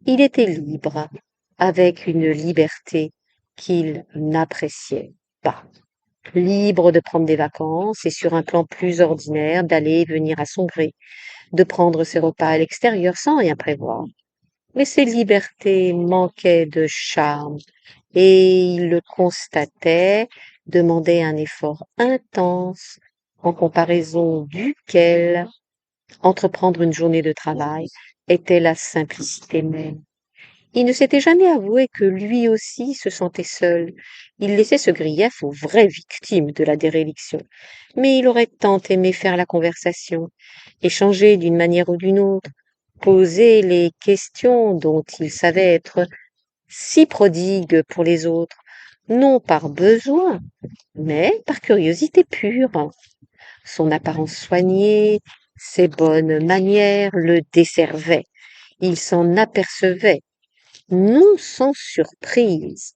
Il était libre, avec une liberté qu'il n'appréciait pas. Libre de prendre des vacances et sur un plan plus ordinaire d'aller et venir à son gré, de prendre ses repas à l'extérieur sans rien prévoir. Mais ces libertés manquaient de charme et il le constatait, demandaient un effort intense en comparaison duquel entreprendre une journée de travail était la simplicité même. Il ne s'était jamais avoué que lui aussi se sentait seul. Il laissait ce grief aux vraies victimes de la déréliction. Mais il aurait tant aimé faire la conversation, échanger d'une manière ou d'une autre, poser les questions dont il savait être si prodigue pour les autres, non par besoin, mais par curiosité pure. Son apparence soignée, ses bonnes manières le desservaient. Il s'en apercevait, non sans surprise,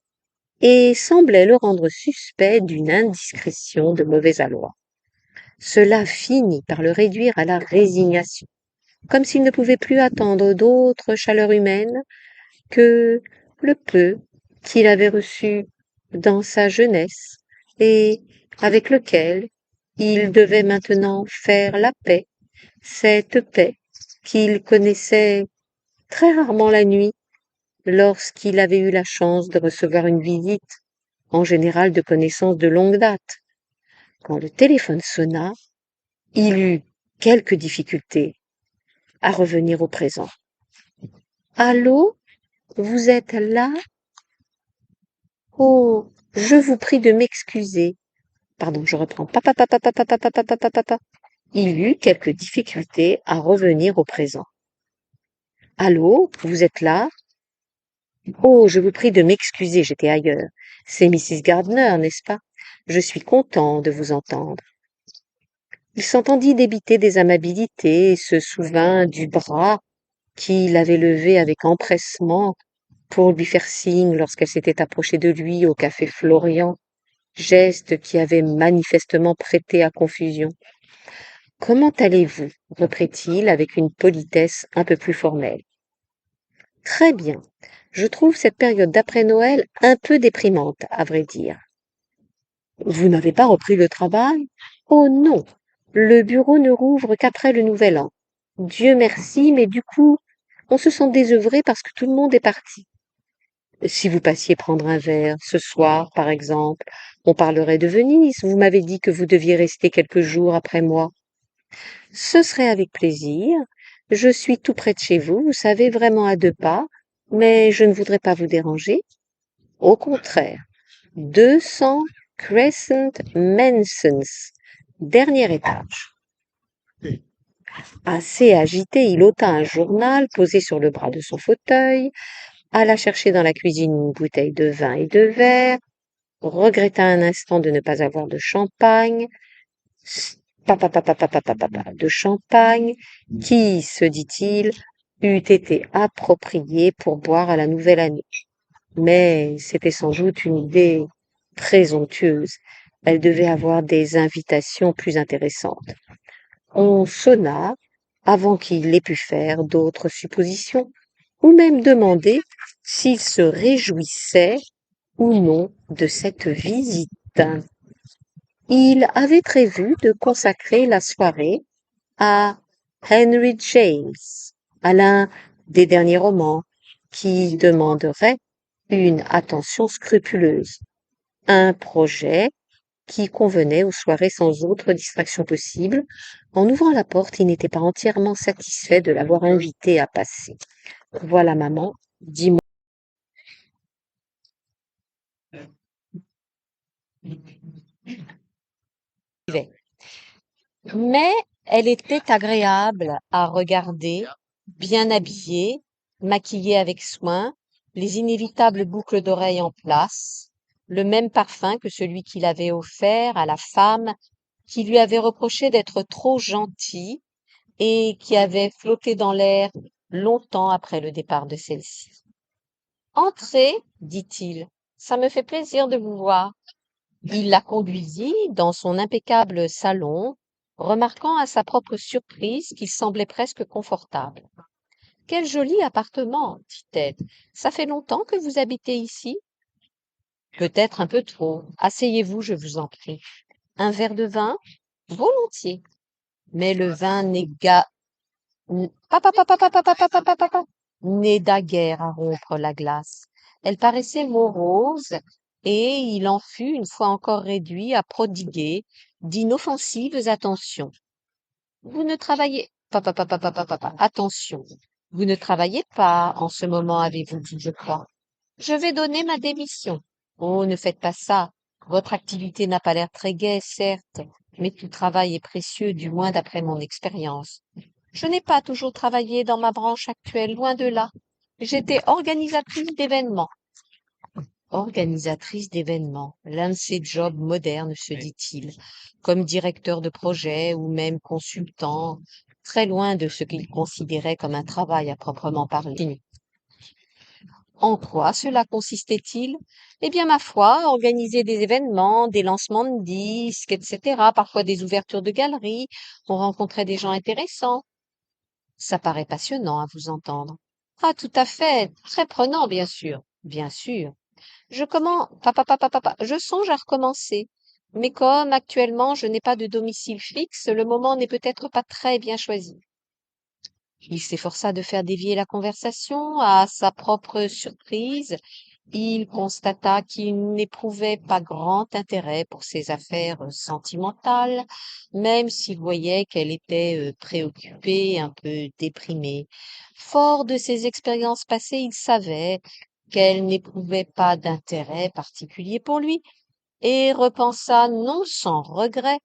et semblait le rendre suspect d'une indiscrétion de mauvais aloi. Cela finit par le réduire à la résignation, comme s'il ne pouvait plus attendre d'autre chaleur humaine que le peu qu'il avait reçu dans sa jeunesse et avec lequel il devait maintenant faire la paix, cette paix qu'il connaissait très rarement la nuit lorsqu'il avait eu la chance de recevoir une visite, en général de connaissances de longue date. Quand le téléphone sonna, il eut quelques difficultés à revenir au présent. Allô, vous êtes là? Oh, je vous prie de m'excuser. Pardon, je reprends. Papa. Il eut quelques difficultés à revenir au présent. Allô, vous êtes là? Oh, je vous prie de m'excuser, j'étais ailleurs. C'est Mrs. Gardner, n'est-ce pas? Je suis content de vous entendre. Il s'entendit débiter des amabilités et se souvint du bras qu'il avait levé avec empressement pour lui faire signe lorsqu'elle s'était approchée de lui au café Florian, geste qui avait manifestement prêté à confusion. Comment allez-vous? Reprit-il avec une politesse un peu plus formelle. Très bien. Je trouve cette période d'après Noël un peu déprimante, à vrai dire. Vous n'avez pas repris le travail? Oh non, le bureau ne rouvre qu'après le nouvel an. Dieu merci, mais du coup, on se sent désœuvré parce que tout le monde est parti. Si vous passiez prendre un verre, ce soir, par exemple, on parlerait de Venise. Vous m'avez dit que vous deviez rester quelques jours après moi. Ce serait avec plaisir. Je suis tout près de chez vous, vous savez, vraiment à 2 pas, mais je ne voudrais pas vous déranger. Au contraire, 200 Crescent Mansons, dernier étage. Assez agité, il ôta un journal posé sur le bras de son fauteuil, alla chercher dans la cuisine une bouteille de vin et de verre, regretta un instant de ne pas avoir de champagne, de champagne, qui, se dit-il, eût été approprié pour boire à la nouvelle année. Mais c'était sans doute une idée présomptueuse. Elle devait avoir des invitations plus intéressantes. On sonna avant qu'il ait pu faire d'autres suppositions, ou même demander s'il se réjouissait ou non de cette visite. Il avait prévu de consacrer la soirée à Henry James, à l'un des derniers romans, qui demanderait une attention scrupuleuse, un projet qui convenait aux soirées sans autre distraction possible. En ouvrant la porte, il n'était pas entièrement satisfait de l'avoir invité à passer. Voilà, maman, dis-moi. Mais elle était agréable à regarder, bien habillée, maquillée avec soin, les inévitables boucles d'oreilles en place, le même parfum que celui qu'il avait offert à la femme qui lui avait reproché d'être trop gentille et qui avait flotté dans l'air longtemps après le départ de celle-ci. Entrez, dit-il, ça me fait plaisir de vous voir. Il la conduisit dans son impeccable salon, remarquant à sa propre surprise qu'il semblait presque confortable. Quel joli appartement, dit-elle. Ça fait longtemps que vous habitez ici? Peut-être un peu trop. Asseyez-vous, je vous en prie. Un verre de vin? Volontiers. Mais le vin n'est daguerre à rompre la glace. Elle paraissait morose, et il en fut une fois encore réduit à prodiguer d'inoffensives attentions. Vous ne travaillez attention. Vous ne travaillez pas en ce moment, avez-vous dit, je crois. Je vais donner ma démission. Oh, ne faites pas ça. Votre activité n'a pas l'air très gaie, certes, mais tout travail est précieux, du moins d'après mon expérience. Je n'ai pas toujours travaillé dans ma branche actuelle, loin de là. J'étais organisatrice d'événements. Organisatrice d'événements, l'un de ces jobs modernes, se dit-il, comme directeur de projet ou même consultant, très loin de ce qu'il considérait comme un travail à proprement parler. En quoi cela consistait-il? Eh bien, ma foi, organiser des événements, des lancements de disques, etc., parfois des ouvertures de galeries, on rencontrait des gens intéressants. Ça paraît passionnant à vous entendre. Ah, tout à fait, très prenant, bien sûr, bien sûr. Je songe à recommencer. Mais comme actuellement je n'ai pas de domicile fixe, le moment n'est peut-être pas très bien choisi. Il s'efforça de faire dévier la conversation. À sa propre surprise, il constata qu'il n'éprouvait pas grand intérêt pour ses affaires sentimentales, même s'il voyait qu'elle était préoccupée, un peu déprimée. Fort de ses expériences passées, il savait qu'elle n'éprouvait pas d'intérêt particulier pour lui, et repensa non sans regret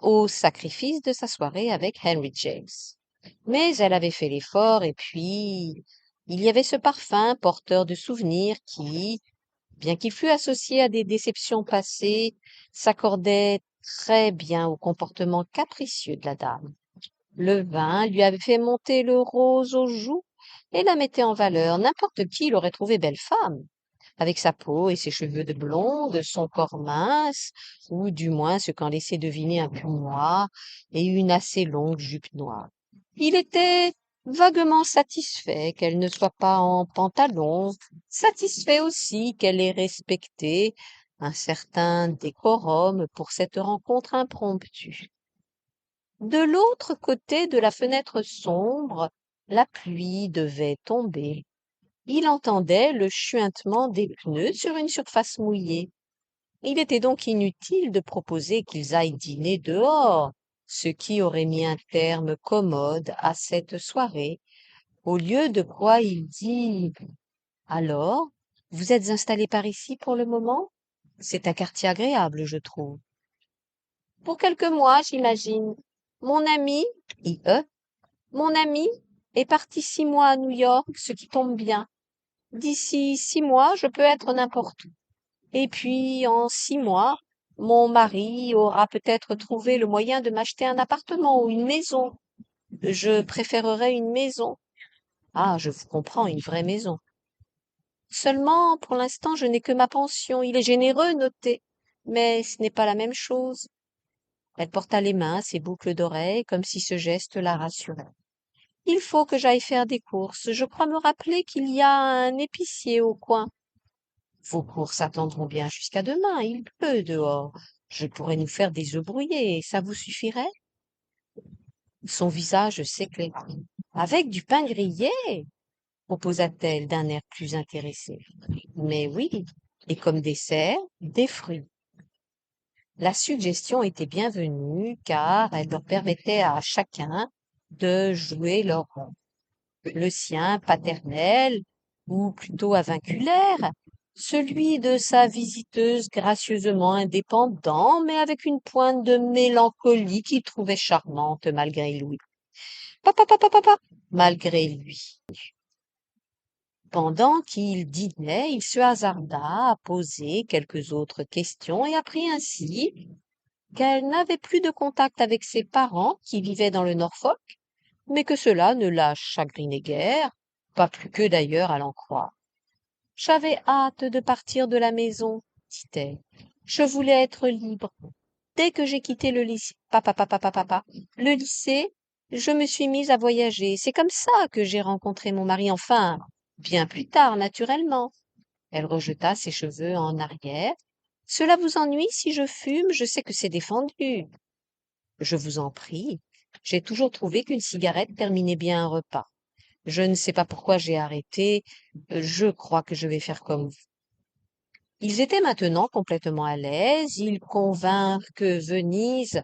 au sacrifice de sa soirée avec Henry James. Mais elle avait fait l'effort, et puis il y avait ce parfum porteur de souvenirs qui, bien qu'il fût associé à des déceptions passées, s'accordait très bien au comportement capricieux de la dame. Le vin lui avait fait monter le rose aux joues et la mettait en valeur. N'importe qui l'aurait trouvée belle femme, avec sa peau et ses cheveux de blonde, son corps mince, ou du moins ce qu'en laissait deviner un pull noir et une assez longue jupe noire. Il était vaguement satisfait qu'elle ne soit pas en pantalon, satisfait aussi qu'elle ait respecté un certain décorum pour cette rencontre impromptue. De l'autre côté de la fenêtre sombre, la pluie devait tomber. Il entendait le chuintement des pneus sur une surface mouillée. Il était donc inutile de proposer qu'ils aillent dîner dehors, ce qui aurait mis un terme commode à cette soirée, au lieu de quoi il dit: Alors, vous êtes installé par ici pour le moment? C'est un quartier agréable, je trouve. Pour quelques mois, j'imagine. Mon ami, I.E., mon ami est parti 6 mois à New York, ce qui tombe bien. D'ici 6 mois, je peux être n'importe où. Et puis, en 6 mois, mon mari aura peut-être trouvé le moyen de m'acheter un appartement ou une maison. Je préférerais une maison. Ah, je vous comprends, une vraie maison. Seulement, pour l'instant, je n'ai que ma pension. Il est généreux, notez. Mais ce n'est pas la même chose. Elle porta les mains à ses boucles d'oreilles, comme si ce geste la rassurait. Il faut que j'aille faire des courses. Je crois me rappeler qu'il y a un épicier au coin. Vos courses attendront bien jusqu'à demain. Il pleut dehors. Je pourrais nous faire des œufs brouillés. Ça vous suffirait? Son visage s'éclaira. Avec du pain grillé? Proposa-t-elle d'un air plus intéressé. Mais oui, et comme dessert, des fruits. La suggestion était bienvenue car elle leur permettait à chacun de jouer leur rôle. Le sien paternel, ou plutôt avinculaire, celui de sa visiteuse gracieusement indépendant, mais avec une pointe de mélancolie qu'il trouvait charmante malgré lui. Malgré lui. Pendant qu'il dînait, il se hasarda à poser quelques autres questions et apprit ainsi qu'elle n'avait plus de contact avec ses parents qui vivaient dans le Norfolk, mais que cela ne la chagrinait guère, pas plus que d'ailleurs à l'en croire. J'avais hâte de partir de la maison, dit-elle. Je voulais être libre. Dès que j'ai quitté le lycée, le lycée, Je me suis mise à voyager. C'est comme ça que j'ai rencontré mon mari. Enfin, bien plus tard, naturellement. Elle rejeta ses cheveux en arrière. Cela vous ennuie si je fume? Je sais que c'est défendu. Je vous en prie. J'ai toujours trouvé qu'une cigarette terminait bien un repas. Je ne sais pas pourquoi j'ai arrêté. Je crois que je vais faire comme vous. Ils étaient maintenant complètement à l'aise. Ils convinrent que Venise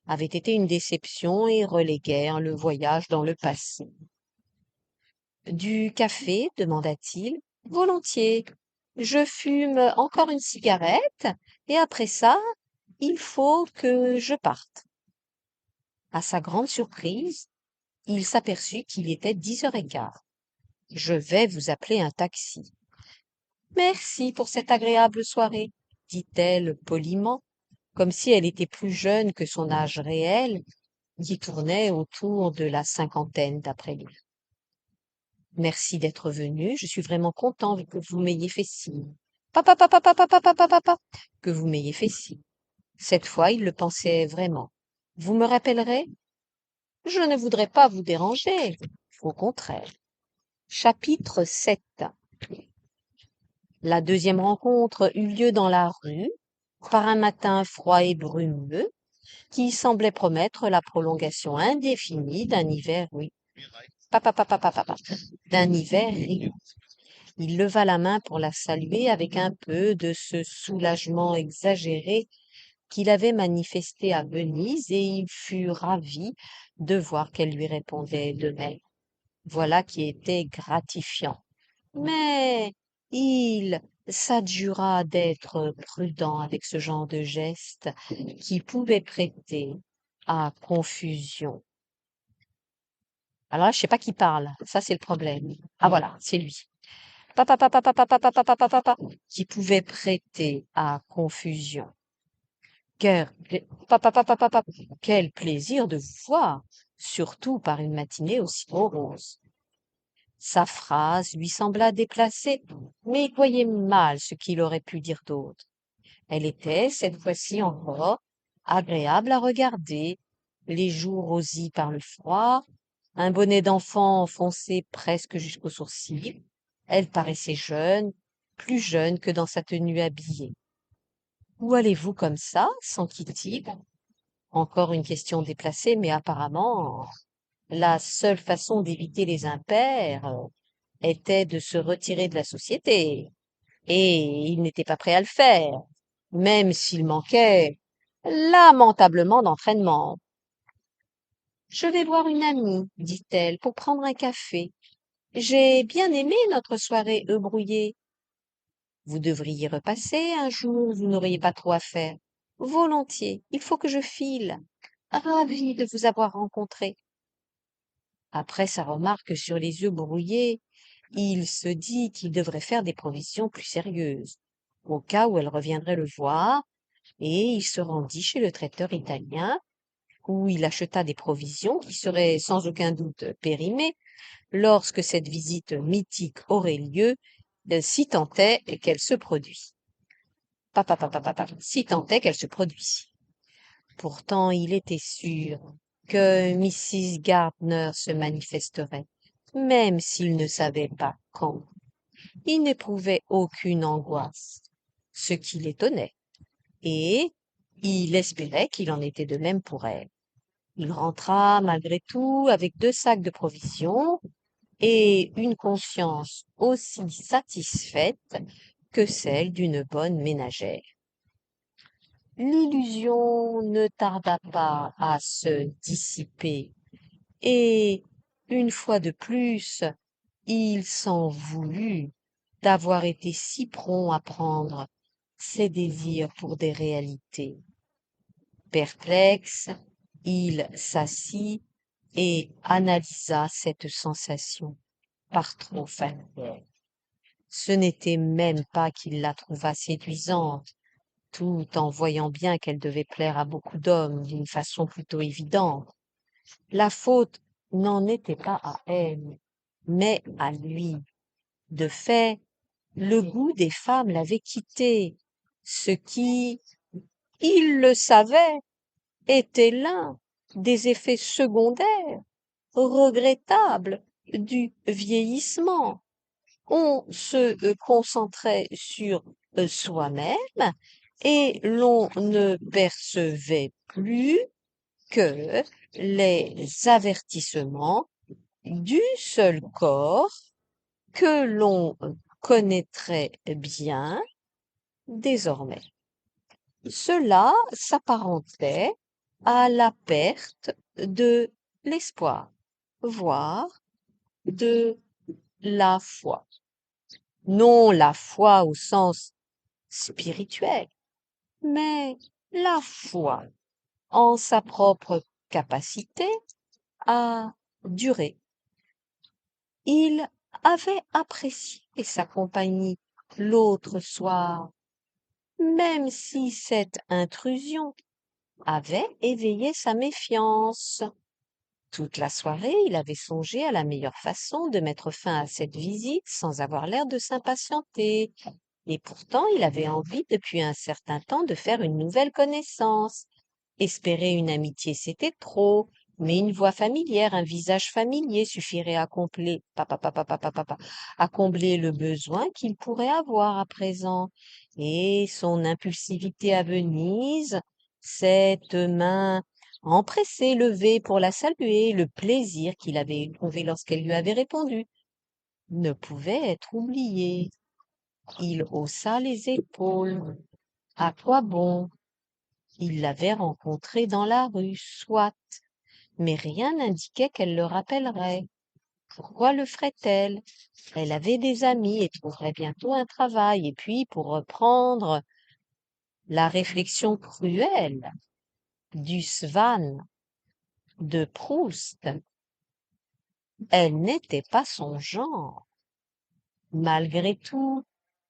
avait été une déception et reléguèrent le voyage dans le passé. Du café? Demanda-t-il. Volontiers. Je fume encore une cigarette et après ça, il faut que je parte. À sa grande surprise, il s'aperçut qu'il était 10h15. Je vais vous appeler un taxi. Merci pour cette agréable soirée, dit-elle poliment, comme si elle était plus jeune que son âge réel, qui tournait autour de la cinquantaine d'après lui. Merci d'être venu, je suis vraiment content que vous m'ayez fait signe. Papa, papa, papa, papa, papa, papa, que vous m'ayez fait signe. Cette fois, il le pensait vraiment. Vous me rappellerez? Je ne voudrais pas vous déranger. Au contraire. Chapitre 7. La deuxième rencontre eut lieu dans la rue, par un matin froid et brumeux, qui semblait promettre la prolongation indéfinie d'un hiver, oui, papa, papa, papa, papa, d'un hiver rigoureux. Il leva la main pour la saluer avec un peu de ce soulagement exagéré qu'il avait manifesté à Venise et il fut ravi de voir qu'elle lui répondait de même. Voilà qui était gratifiant. Mais il s'adjura d'être prudent avec ce genre de geste qui pouvait prêter à confusion. Alors là, je sais pas qui parle. Ça, c'est le problème. Ah voilà, c'est lui. Papa, papa, papa, papa, papa, papa, papa, qui pouvait prêter à confusion. Papa, papa, papa, quel plaisir de vous voir, surtout par une matinée aussi morose. Sa phrase lui sembla déplacée, mais il voyait mal ce qu'il aurait pu dire d'autre. Elle était, cette fois-ci encore, agréable à regarder, les joues rosies par le froid, un bonnet d'enfant foncé presque jusqu'aux sourcils. Elle paraissait jeune, plus jeune que dans sa tenue habillée. Où allez-vous comme ça? S'enquit-il. Encore une question déplacée, mais apparemment, la seule façon d'éviter les impairs était de se retirer de la société. Et il n'était pas prêt à le faire, même s'il manquait lamentablement d'entraînement. Je vais voir une amie, dit-elle, pour prendre un café. J'ai bien aimé notre soirée brouillée. Vous devriez repasser un jour, vous n'auriez pas trop à faire. Volontiers, il faut que je file. Ravie de vous avoir rencontré. Après sa remarque sur les yeux brouillés, il se dit qu'il devrait faire des provisions plus sérieuses, au cas où elle reviendrait le voir, et il se rendit chez le traiteur italien, où il acheta des provisions qui seraient sans aucun doute périmées lorsque cette visite mythique aurait lieu, si tant est qu'elle se produit. Si tant est qu'elle se produisit. Pourtant, il était sûr que Mrs. Gardner se manifesterait, même s'il ne savait pas quand. Il n'éprouvait aucune angoisse, ce qui l'étonnait, et il espérait qu'il en était de même pour elle. Il rentra malgré tout avec 2 sacs de provisions et une conscience aussi satisfaite que celle d'une bonne ménagère. L'illusion ne tarda pas à se dissiper, et, une fois de plus, il s'en voulut d'avoir été si prompt à prendre ses désirs pour des réalités. Perplexe, il s'assit et analysa cette sensation par trop familière. Ce n'était même pas qu'il la trouvât séduisante, tout en voyant bien qu'elle devait plaire à beaucoup d'hommes d'une façon plutôt évidente. La faute n'en était pas à elle, mais à lui. De fait, le goût des femmes l'avait quitté, ce qui, il le savait, était l'un des effets secondaires regrettable du vieillissement. On se concentrait sur soi-même et l'on ne percevait plus que les avertissements du seul corps que l'on connaîtrait bien désormais. Cela s'apparentait à la perte de l'espoir, voire de la foi. Non la foi au sens spirituel, mais la foi en sa propre capacité à durer. Il avait apprécié sa compagnie l'autre soir, même si cette intrusion avait éveillé sa méfiance. Toute la soirée, il avait songé à la meilleure façon de mettre fin à cette visite sans avoir l'air de s'impatienter. Et pourtant, il avait envie depuis un certain temps de faire une nouvelle connaissance. Espérer une amitié, c'était trop, mais une voix familière, un visage familier suffirait à combler le besoin qu'il pourrait avoir à présent. Et son impulsivité à Venise, cette main empressée levée pour la saluer, le plaisir qu'il avait éprouvé lorsqu'elle lui avait répondu, ne pouvait être oublié. Il haussa les épaules. À quoi bon? Il l'avait rencontrée dans la rue, soit, mais rien n'indiquait qu'elle le rappellerait. Pourquoi le ferait-elle? Elle avait des amis et trouverait bientôt un travail. Et puis, pour reprendre la réflexion cruelle du Svan de Proust, elle n'était pas son genre. Malgré tout,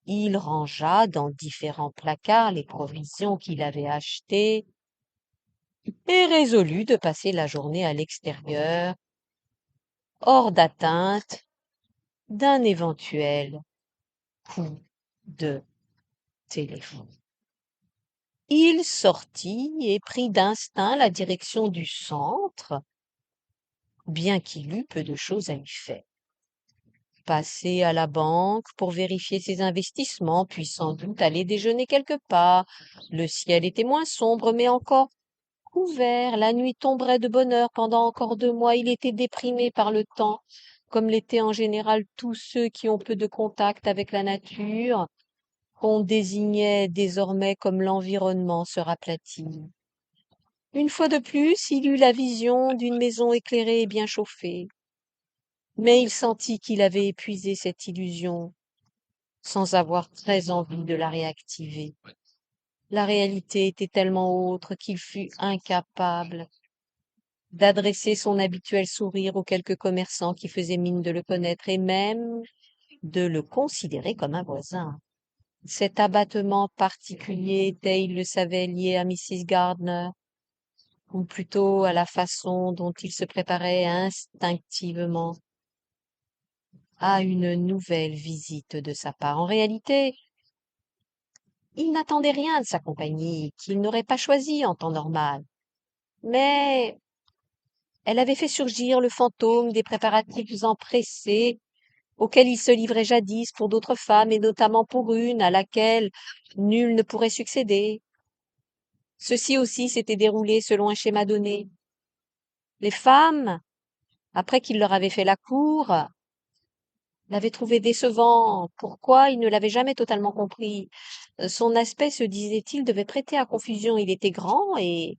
il rangea dans différents placards les provisions qu'il avait achetées et résolut de passer la journée à l'extérieur, hors d'atteinte d'un éventuel coup de téléphone. Il sortit et prit d'instinct la direction du centre, bien qu'il eût peu de choses à y faire. Passer à la banque pour vérifier ses investissements, puis sans doute aller déjeuner quelque part. Le ciel était moins sombre, mais encore couvert. La nuit tomberait de bonne heure pendant encore 2 mois. Il était déprimé par le temps, comme l'étaient en général tous ceux qui ont peu de contact avec la nature, qu'on désignait désormais comme l'environnement se raplatit. Une fois de plus, il eut la vision d'une maison éclairée et bien chauffée. Mais il sentit qu'il avait épuisé cette illusion sans avoir très envie de la réactiver. La réalité était tellement autre qu'il fut incapable d'adresser son habituel sourire aux quelques commerçants qui faisaient mine de le connaître et même de le considérer comme un voisin. Cet abattement particulier était, il le savait, lié à Mrs. Gardner, ou plutôt à la façon dont il se préparait instinctivement à une nouvelle visite de sa part. En réalité, il n'attendait rien de sa compagnie, qu'il n'aurait pas choisi en temps normal. Mais elle avait fait surgir le fantôme des préparatifs empressés auxquels il se livrait jadis pour d'autres femmes, et notamment pour une à laquelle nul ne pourrait succéder. Ceci aussi s'était déroulé selon un schéma donné. Les femmes, après qu'il leur avait fait la cour, l'avaient trouvé décevant. Pourquoi? Il ne l'avait jamais totalement compris. Son aspect, se disait-il, devait prêter à confusion. Il était grand et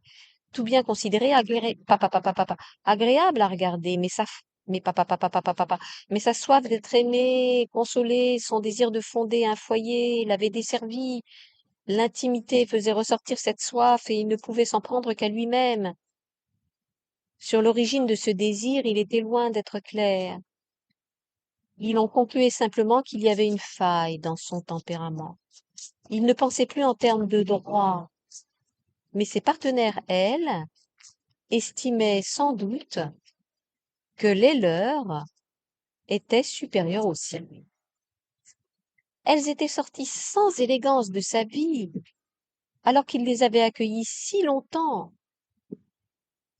tout bien considéré, agréable à regarder, mais sa soif d'être aimé, consolé, son désir de fonder un foyer l'avait desservi. L'intimité faisait ressortir cette soif et il ne pouvait s'en prendre qu'à lui-même. Sur l'origine de ce désir, il était loin d'être clair. Il en concluait simplement qu'il y avait une faille dans son tempérament. Il ne pensait plus en termes de droit, mais ses partenaires, elles, estimaient sans doute que les leurs étaient supérieurs aux siens. Elles étaient sorties sans élégance de sa vie, alors qu'il les avait accueillies si longtemps,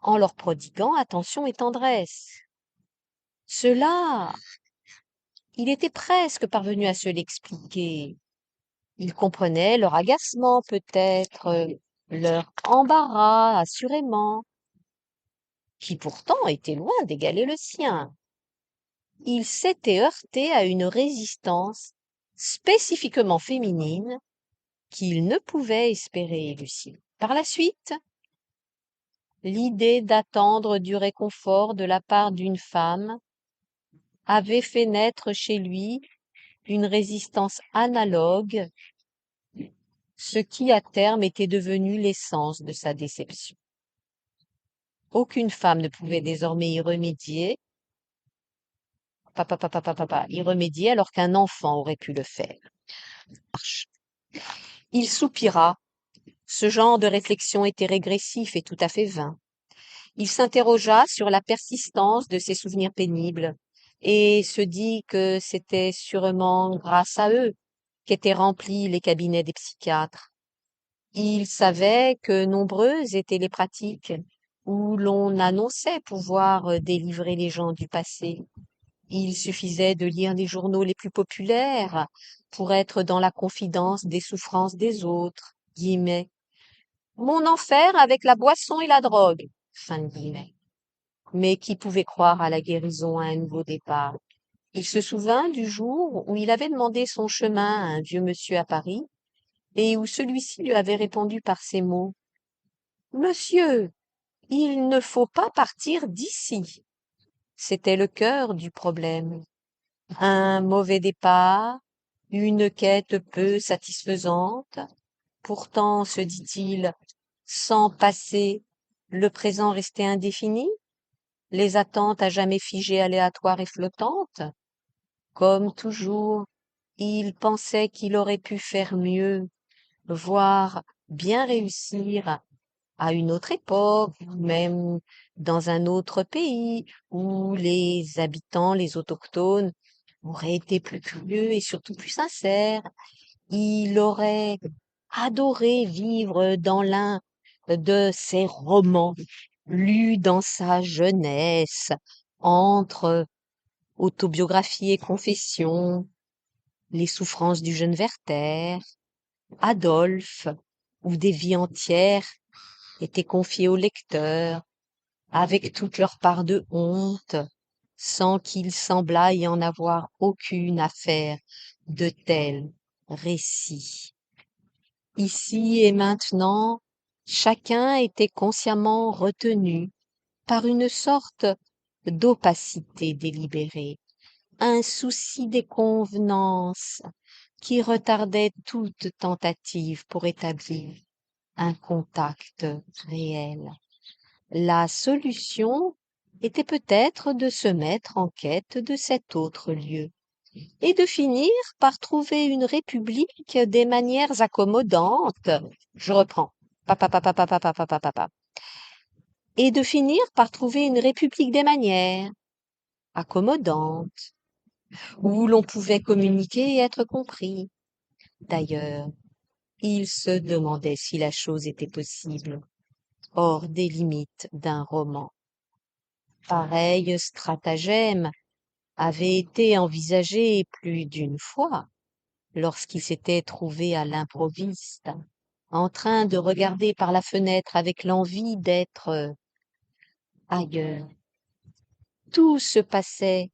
en leur prodiguant attention et tendresse. Cela, il était presque parvenu à se l'expliquer. Il comprenait leur agacement peut-être, leur embarras assurément, qui pourtant était loin d'égaler le sien. Il s'était heurté à une résistance spécifiquement féminine qu'il ne pouvait espérer élucider. Par la suite, l'idée d'attendre du réconfort de la part d'une femme avait fait naître chez lui une résistance analogue, ce qui à terme était devenu l'essence de sa déception. Aucune femme ne pouvait désormais y remédier alors qu'un enfant aurait pu le faire. Il soupira. Ce genre de réflexion était régressif et tout à fait vain. Il s'interrogea sur la persistance de ses souvenirs pénibles et se dit que c'était sûrement grâce à eux qu'étaient remplis les cabinets des psychiatres. Il savait que nombreuses étaient les pratiques où l'on annonçait pouvoir délivrer les gens du passé. Il suffisait de lire les journaux les plus populaires pour être dans la confidence des souffrances des autres. Guillemets. Mon enfer avec la boisson et la drogue. Fin de guillemets. Mais qui pouvait croire à la guérison, à un nouveau départ? Il se souvint du jour où il avait demandé son chemin à un vieux monsieur à Paris et où celui-ci lui avait répondu par ces mots. Monsieur, il ne faut pas partir d'ici. C'était le cœur du problème. Un mauvais départ, une quête peu satisfaisante. Pourtant, se dit-il, sans passé, le présent restait indéfini, les attentes à jamais figées, aléatoires et flottantes. Comme toujours, il pensait qu'il aurait pu faire mieux, voire bien réussir à une autre époque, même dans un autre pays, où les habitants, les autochtones, auraient été plus curieux et surtout plus sincères. Il aurait adoré vivre dans l'un de ces romans lus dans sa jeunesse, entre autobiographie et confession, les souffrances du jeune Werther, Adolphe, où des vies entières étaient confiées au lecteur, avec toute leur part de honte, sans qu'il semblât y en avoir aucune à faire de tels récits. Ici et maintenant, chacun était consciemment retenu par une sorte d'opacité délibérée, un souci des convenances qui retardait toute tentative pour établir un contact réel. La solution était peut-être de se mettre en quête de cet autre lieu et de finir par trouver une république des manières accommodantes. Je reprends. Pa. Et de finir par trouver une république des manières accommodantes, où l'on pouvait communiquer et être compris. D'ailleurs, il se demandait si la chose était possible, hors des limites d'un roman. Pareil stratagème avait été envisagé plus d'une fois lorsqu'il s'était trouvé à l'improviste, en train de regarder par la fenêtre avec l'envie d'être ailleurs. Tout se passait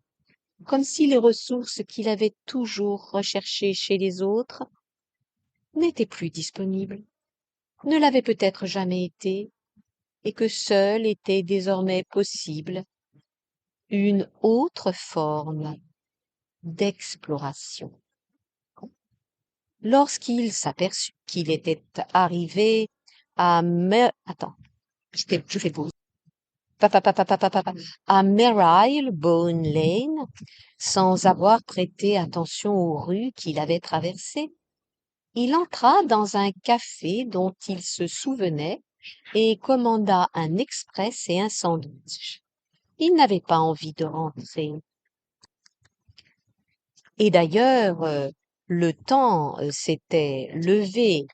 comme si les ressources qu'il avait toujours recherchées chez les autres n'étaient plus disponibles, ne l'avaient peut-être jamais été, et que seule était désormais possible une autre forme d'exploration. Lorsqu'il s'aperçut qu'il était arrivé à je fais pause. À Marylebone Lane, sans avoir prêté attention aux rues qu'il avait traversées, il entra dans un café dont il se souvenait et commanda un express et un sandwich. Il n'avait pas envie de rentrer. Et d'ailleurs, le temps s'était levé,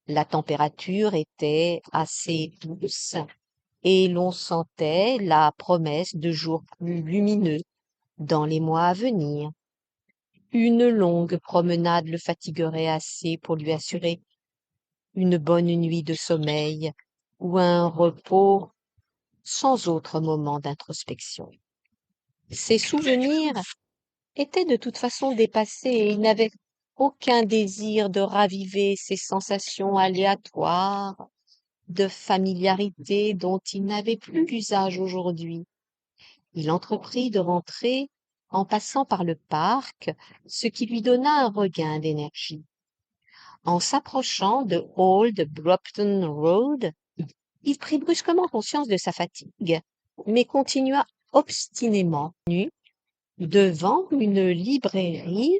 la température était assez douce et l'on sentait la promesse de jours plus lumineux. dans les mois à venir. Une longue promenade le fatiguerait assez pour lui assurer une bonne nuit de sommeil ou un repos sans autre moment d'introspection. Ses souvenirs étaient de toute façon dépassés et il n'avait aucun désir de raviver ces sensations aléatoires de familiarité dont il n'avait plus l'usage aujourd'hui. Il entreprit de rentrer en passant par le parc, ce qui lui donna un regain d'énergie. En s'approchant de Old Brompton Road, il prit brusquement conscience de sa fatigue, mais continua obstinément. Devant une librairie,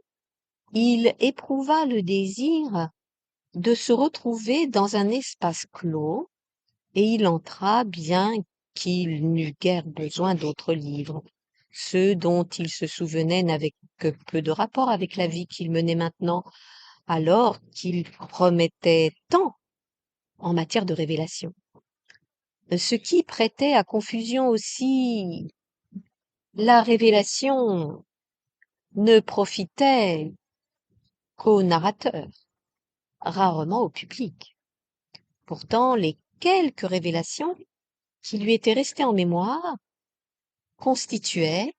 il éprouva le désir de se retrouver dans un espace clos, et il entra bien qu'il n'eût guère besoin d'autres livres. Ceux dont il se souvenait n'avaient que peu de rapport avec la vie qu'il menait maintenant, alors qu'il promettait tant en matière de révélation. Ce qui prêtait à confusion aussi, la révélation ne profitait qu'au narrateur, rarement au public. Pourtant, les quelques révélations qui lui étaient restées en mémoire constituaient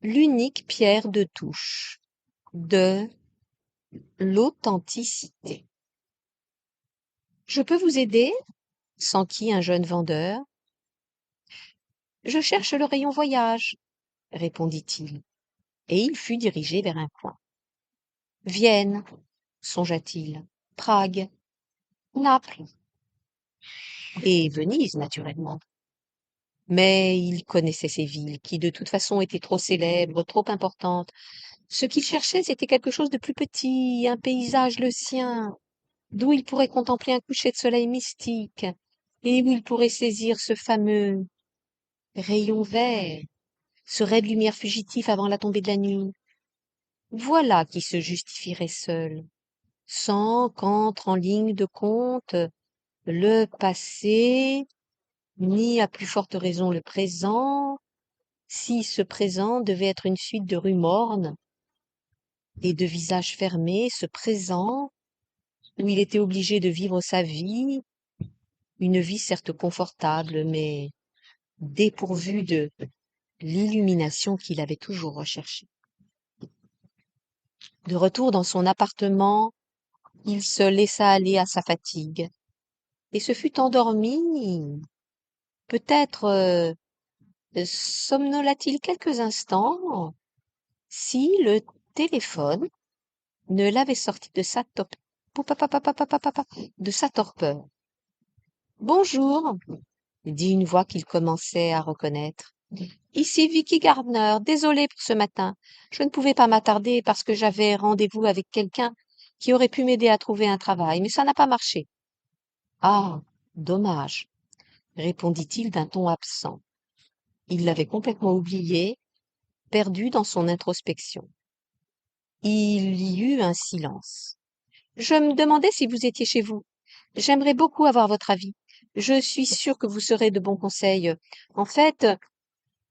l'unique pierre de touche de l'authenticité. Je peux vous aider? S'enquit un jeune vendeur. Je cherche le rayon voyage, répondit-il, et il fut dirigé vers un coin. Vienne, songea-t-il, Prague, Naples et Venise, naturellement. Mais il connaissait ces villes qui, de toute façon, étaient trop célèbres, trop importantes. Ce qu'il cherchait, c'était quelque chose de plus petit, un paysage le sien, d'où il pourrait contempler un coucher de soleil mystique, et où il pourrait saisir ce fameux rayon vert, ce ray de lumière fugitif avant la tombée de la nuit. Voilà qui se justifierait seul, sans qu'entre en ligne de compte le passé, ni à plus forte raison le présent, si ce présent devait être une suite de rues mornes et de visages fermés, ce présent où il était obligé de vivre sa vie, une vie certes confortable, mais dépourvue de l'illumination qu'il avait toujours recherchée. De retour dans son appartement, il se laissa aller à sa fatigue et se fut endormi. Peut-être somnola-t-il quelques instants si le téléphone ne l'avait sorti de sa de sa torpeur. Bonjour, dit une voix qu'il commençait à reconnaître. Ici Vicky Gardner, désolée pour ce matin. Je ne pouvais pas m'attarder parce que j'avais rendez-vous avec quelqu'un qui aurait pu m'aider à trouver un travail, mais ça n'a pas marché. Ah, dommage, répondit-il d'un ton absent. Il l'avait complètement oublié, perdu dans son introspection. Il y eut un silence. Je me demandais si vous étiez chez vous. J'aimerais beaucoup avoir votre avis. Je suis sûre que vous serez de bons conseils. En fait,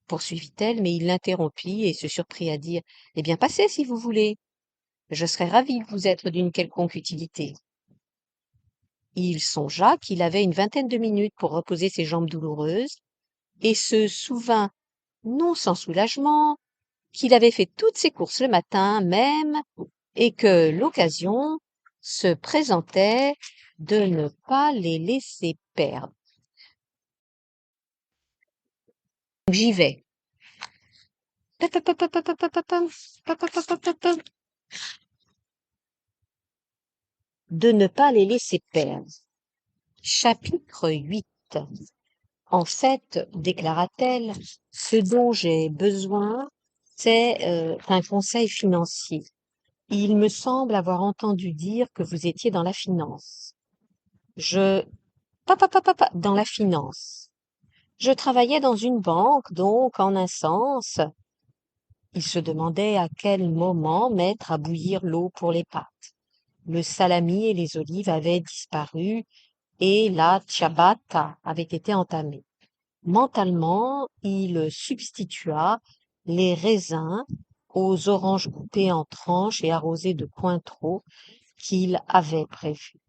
poursuivit-elle, mais il l'interrompit et se surprit à dire, eh bien, passez si vous voulez. Je serais ravie de vous être d'une quelconque utilité. Il songea qu'il avait une vingtaine de minutes pour reposer ses jambes douloureuses et se souvint, non sans soulagement, qu'il avait fait toutes ses courses le matin même et que l'occasion se présentait de ne pas les laisser perdre. J'y vais. De ne pas les laisser perdre. Chapitre 8. En fait, déclara-t-elle, ce dont j'ai besoin, c'est un conseil financier. Il me semble avoir entendu dire que vous étiez dans la finance. Dans la finance. Je travaillais dans une banque, donc, en un sens, il se demandait à quel moment mettre à bouillir l'eau pour les pâtes. Le salami et les olives avaient disparu et la ciabatta avait été entamée. Mentalement, il substitua les raisins aux oranges coupées en tranches et arrosées de cointreau qu'il avait prévues.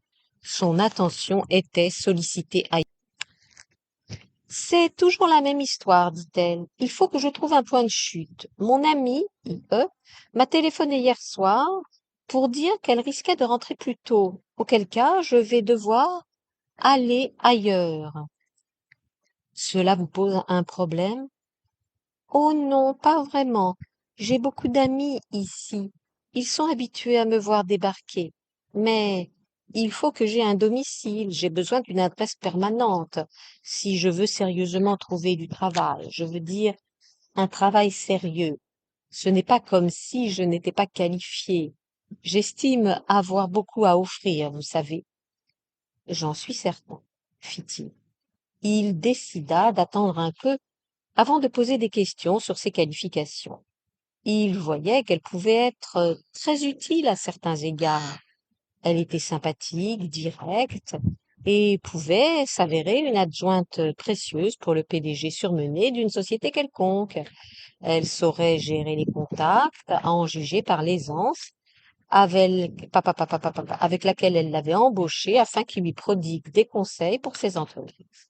Son attention était sollicitée ailleurs. C'est toujours la même histoire, dit-elle. Il faut que je trouve un point de chute. Mon amie, IE, m'a téléphoné hier soir pour dire qu'elle risquait de rentrer plus tôt, auquel cas je vais devoir aller ailleurs. Cela vous pose un problème? Oh non, pas vraiment. J'ai beaucoup d'amis ici. Ils sont habitués à me voir débarquer. Mais il faut que j'aie un domicile. J'ai besoin d'une adresse permanente. Si je veux sérieusement trouver du travail, je veux dire un travail sérieux. Ce n'est pas comme si je n'étais pas qualifiée. J'estime avoir beaucoup à offrir, vous savez. J'en suis certain, fit-il. Il décida d'attendre un peu avant de poser des questions sur ses qualifications. Il voyait qu'elle pouvait être très utile à certains égards. Elle était sympathique, directe, et pouvait s'avérer une adjointe précieuse pour le PDG surmené d'une société quelconque. Elle saurait gérer les contacts, à en juger par l'aisance avec laquelle elle l'avait embauché afin qu'il lui prodigue des conseils pour ses entreprises.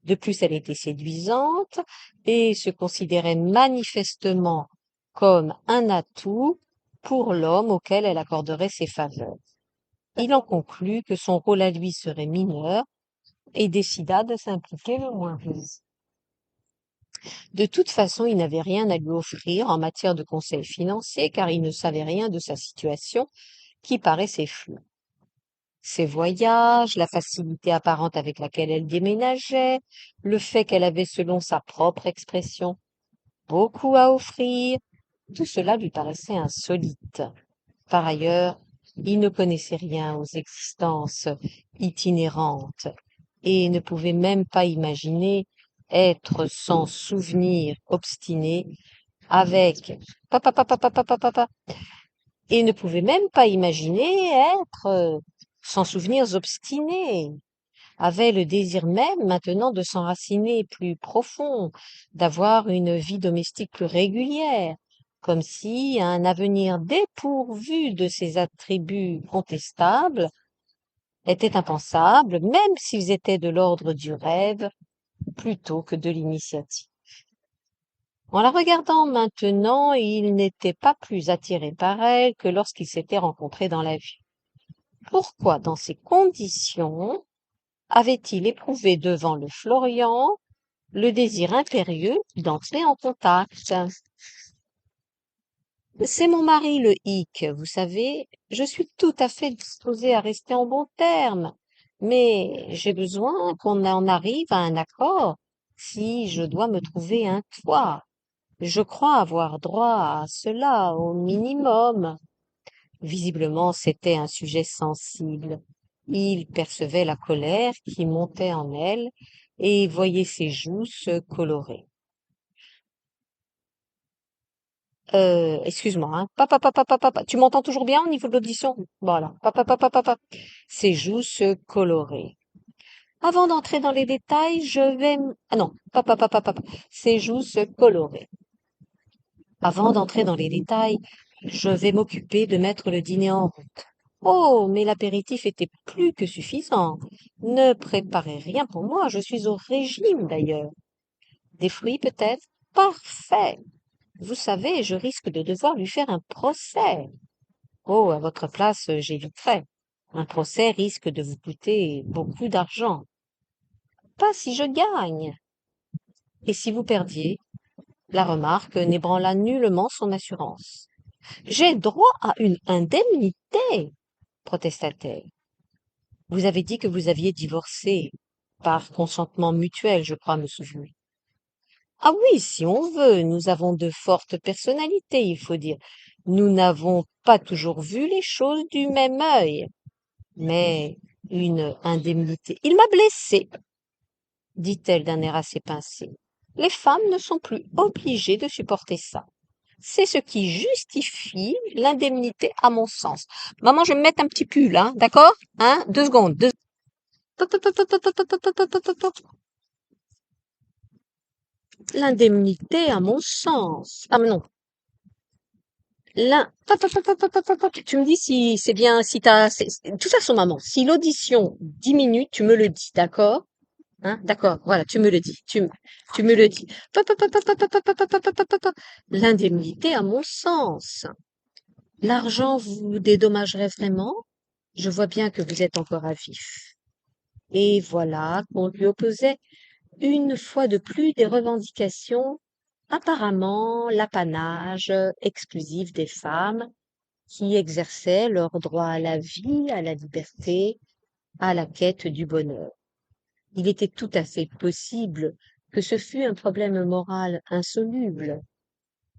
De plus, elle était séduisante et se considérait manifestement comme un atout pour l'homme auquel elle accorderait ses faveurs. Il en conclut que son rôle à lui serait mineur et décida de s'impliquer le moins possible. De toute façon, il n'avait rien à lui offrir en matière de conseils financiers car il ne savait rien de sa situation qui paraissait floue. Ses voyages, la facilité apparente avec laquelle elle déménageait, le fait qu'elle avait, selon sa propre expression, beaucoup à offrir, tout cela lui paraissait insolite. Par ailleurs, il ne connaissait rien aux existences itinérantes et ne pouvait même pas imaginer être sans souvenir obstiné avec papa, papa, papa, papa, papa, et ne pouvait même pas imaginer être sans souvenirs obstinés, avait le désir même maintenant de s'enraciner plus profond, d'avoir une vie domestique plus régulière, comme si un avenir dépourvu de ces attributs contestables était impensable, même s'ils étaient de l'ordre du rêve plutôt que de l'initiative. En la regardant maintenant, il n'était pas plus attiré par elle que lorsqu'ils s'étaient rencontrés dans la vie. Pourquoi, dans ces conditions, avait-il éprouvé devant le Florian le désir impérieux d'entrer en contact? C'est mon mari, le hic, vous savez, je suis tout à fait disposée à rester en bons termes, mais j'ai besoin qu'on en arrive à un accord si je dois me trouver un toit. Je crois avoir droit à cela au minimum. Visiblement, c'était un sujet sensible. Il percevait la colère qui montait en elle et voyait ses joues se colorer. Excuse-moi, hein. Tu m'entends toujours bien au niveau de l'audition? Voilà. Ses joues se coloraient. Avant d'entrer dans les détails, je vais... Ah non, Ses joues se coloraient. Avant d'entrer dans les détails, je vais m'occuper de mettre le dîner en route. Oh, mais l'apéritif était plus que suffisant. Ne préparez rien pour moi, je suis au régime d'ailleurs. Des fruits peut-être? Parfait. Vous savez, je risque de devoir lui faire un procès. Oh, à votre place, j'éviterais. Un procès risque de vous coûter beaucoup d'argent. Pas si je gagne. Et si vous perdiez? La remarque n'ébranla nullement son assurance. J'ai droit à une indemnité, protesta-t-elle. Vous avez dit que vous aviez divorcé par consentement mutuel, je crois me souvenir. Ah oui, si on veut, nous avons de fortes personnalités, il faut dire. Nous n'avons pas toujours vu les choses du même œil. Mais une indemnité. Il m'a blessée, dit-elle d'un air assez pincé. Les femmes ne sont plus obligées de supporter ça. C'est ce qui justifie l'indemnité à mon sens. Maman, je vais me mettre un petit pull, hein, d'accord? Hein? 2 secondes. L'indemnité, à mon sens. Ah, mais non. Tu me dis si c'est bien, si de toute façon, maman, si l'audition diminue, tu me le dis, d'accord? Hein, d'accord, voilà, tu me le dis, tu me le dis. L'indemnité, à mon sens. L'argent vous dédommagerait vraiment? Je vois bien que vous êtes encore à vif. Et voilà qu'on lui opposait une fois de plus des revendications, apparemment l'apanage exclusif des femmes qui exerçaient leur droit à la vie, à la liberté, à la quête du bonheur. Il était tout à fait possible que ce fût un problème moral insoluble.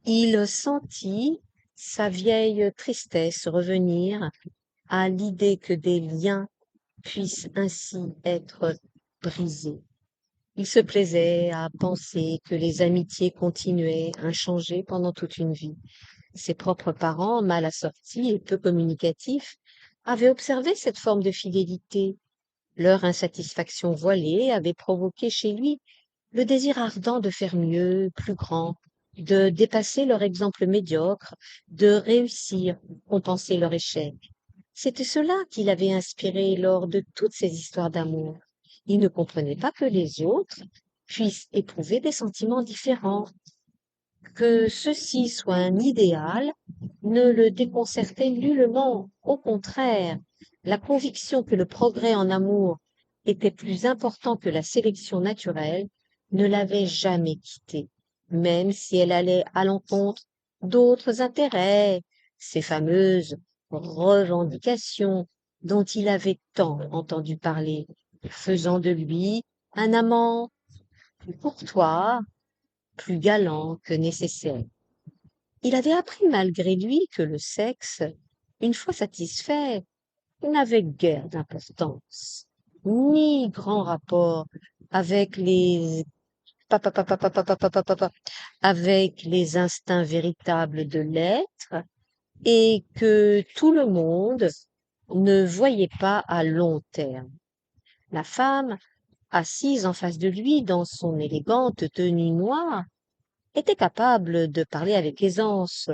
Il sentit sa vieille tristesse revenir à l'idée que des liens puissent ainsi être brisés. Il se plaisait à penser que les amitiés continuaient inchangées pendant toute une vie. Ses propres parents, mal assortis et peu communicatifs, avaient observé cette forme de fidélité. Leur insatisfaction voilée avait provoqué chez lui le désir ardent de faire mieux, plus grand, de dépasser leur exemple médiocre, de réussir, compenser leur échec. C'était cela qui l'avait inspiré lors de toutes ces histoires d'amour. Il ne comprenait pas que les autres puissent éprouver des sentiments différents. Que ceci soit un idéal ne le déconcertait nullement. Au contraire, la conviction que le progrès en amour était plus important que la sélection naturelle ne l'avait jamais quitté, même si elle allait à l'encontre d'autres intérêts, ces fameuses revendications dont il avait tant entendu parler, faisant de lui un amant plus courtois, plus galant que nécessaire. Il avait appris malgré lui que le sexe, une fois satisfait, n'avait guère d'importance, ni grand rapport avec les avec les instincts véritables de l'être, et que tout le monde ne voyait pas à long terme. La femme, assise en face de lui dans son élégante tenue noire, était capable de parler avec aisance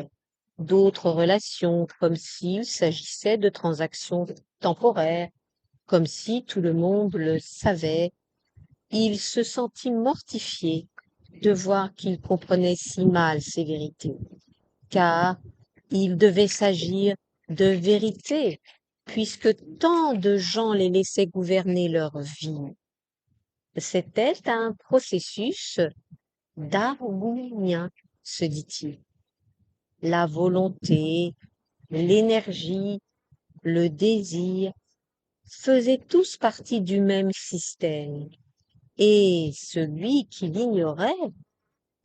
d'autres relations, comme s'il s'agissait de transactions temporaires, comme si tout le monde le savait. Il se sentit mortifié de voir qu'il comprenait si mal ces vérités, car il devait s'agir de vérités, puisque tant de gens les laissaient gouverner leur vie. C'était un processus darwinien, se dit-il. La volonté, l'énergie, le désir faisaient tous partie du même système, et celui qui l'ignorait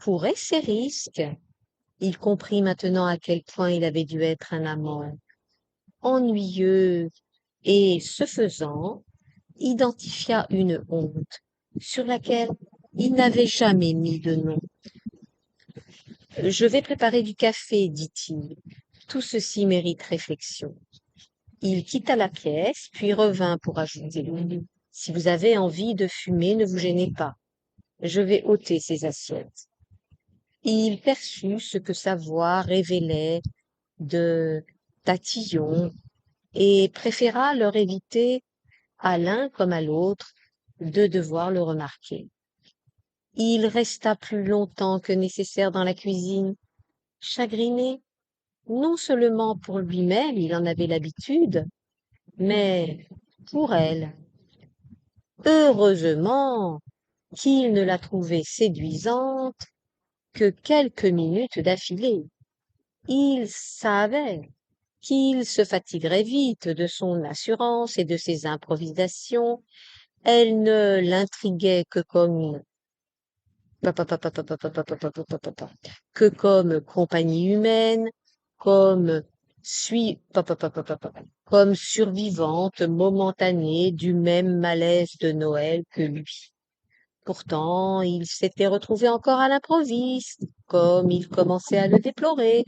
courait ses risques. Il comprit maintenant à quel point il avait dû être un amant ennuyeux, et ce faisant, identifia une honte sur laquelle il n'avait jamais mis de nom. Je vais préparer du café, dit-il. Tout ceci mérite réflexion. Il quitta la pièce, puis revint pour ajouter: Si vous avez envie de fumer, ne vous gênez pas. Je vais ôter ces assiettes. Il perçut ce que sa voix révélait de tatillon et préféra leur éviter, à l'un comme à l'autre, de devoir le remarquer. Il resta plus longtemps que nécessaire dans la cuisine, chagriné, non seulement pour lui-même, il en avait l'habitude, mais pour elle. Heureusement qu'il ne la trouvait séduisante que quelques minutes d'affilée. Il savait qu'il se fatiguerait vite de son assurance et de ses improvisations. Elle ne l'intriguait que comme compagnie humaine, comme comme survivante momentanée du même malaise de Noël que lui. Pourtant, il s'était retrouvé encore à l'improviste, comme il commençait à le déplorer,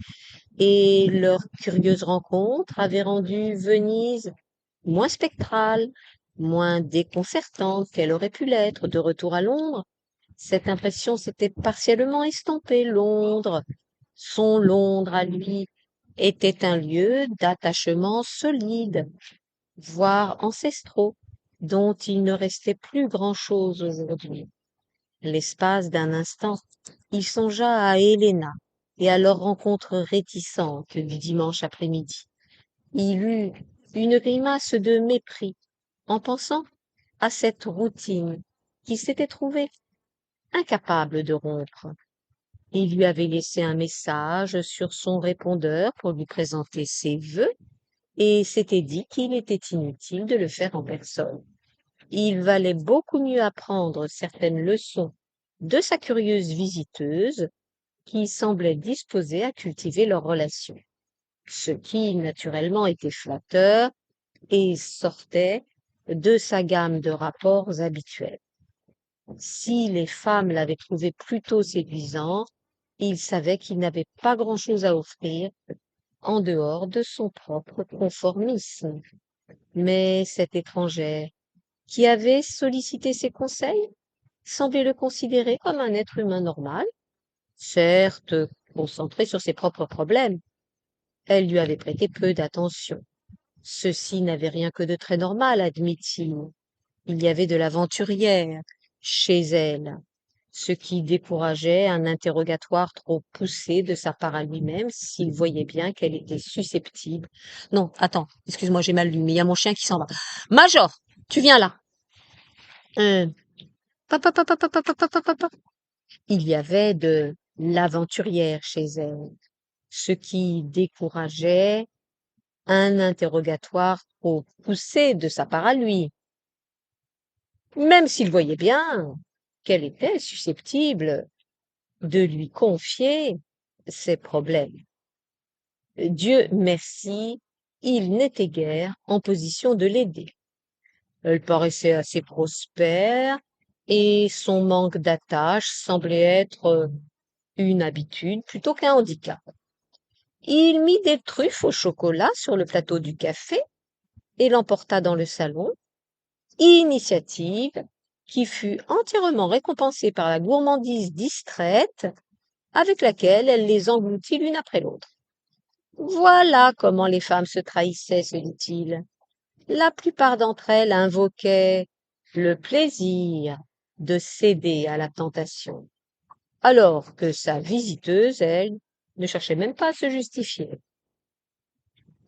et leur curieuse rencontre avait rendu Venise moins spectrale, moins déconcertante qu'elle aurait pu l'être de retour à Londres. Cette impression s'était partiellement estompée. Londres, son Londres à lui, était un lieu d'attachement solide, voire ancestraux, dont il ne restait plus grand-chose aujourd'hui. L'espace d'un instant, il songea à Helena et à leur rencontre réticente du dimanche après-midi. Il eut une grimace de mépris en pensant à cette routine qu'il s'était trouvé incapable de rompre. Il lui avait laissé un message sur son répondeur pour lui présenter ses vœux et s'était dit qu'il était inutile de le faire en personne. Il valait beaucoup mieux apprendre certaines leçons de sa curieuse visiteuse qui semblait disposée à cultiver leur relation, ce qui naturellement était flatteur et sortait de sa gamme de rapports habituels. Si les femmes l'avaient trouvé plutôt séduisant, il savait qu'il n'avait pas grand-chose à offrir en dehors de son propre conformisme. Mais cette étrangère, qui avait sollicité ses conseils, semblait le considérer comme un être humain normal, certes concentré sur ses propres problèmes. Elle lui avait prêté peu d'attention. Ceci n'avait rien que de très normal, admit-il. Il y avait de l'aventurière chez elle, ce qui décourageait un interrogatoire trop poussé de sa part à lui-même s'il voyait bien qu'elle était susceptible. Non, attends, excuse-moi, j'ai mal lu, mais il y a mon chien qui s'en va. Major, tu viens là. Euh, Papa, papa, papa, papa, papa, papa. Il y avait de l'aventurière chez elle, ce qui décourageait un interrogatoire trop poussé de sa part à lui, même s'il voyait bien qu'elle était susceptible de lui confier ses problèmes. Dieu merci, il n'était guère en position de l'aider. Elle paraissait assez prospère et son manque d'attache semblait être une habitude plutôt qu'un handicap. Il mit des truffes au chocolat sur le plateau du café et l'emporta dans le salon, initiative qui fut entièrement récompensée par la gourmandise distraite avec laquelle elle les engloutit l'une après l'autre. Voilà comment les femmes se trahissaient, se dit-il. La plupart d'entre elles invoquaient le plaisir de céder à la tentation, alors que sa visiteuse, elle, ne cherchait même pas à se justifier.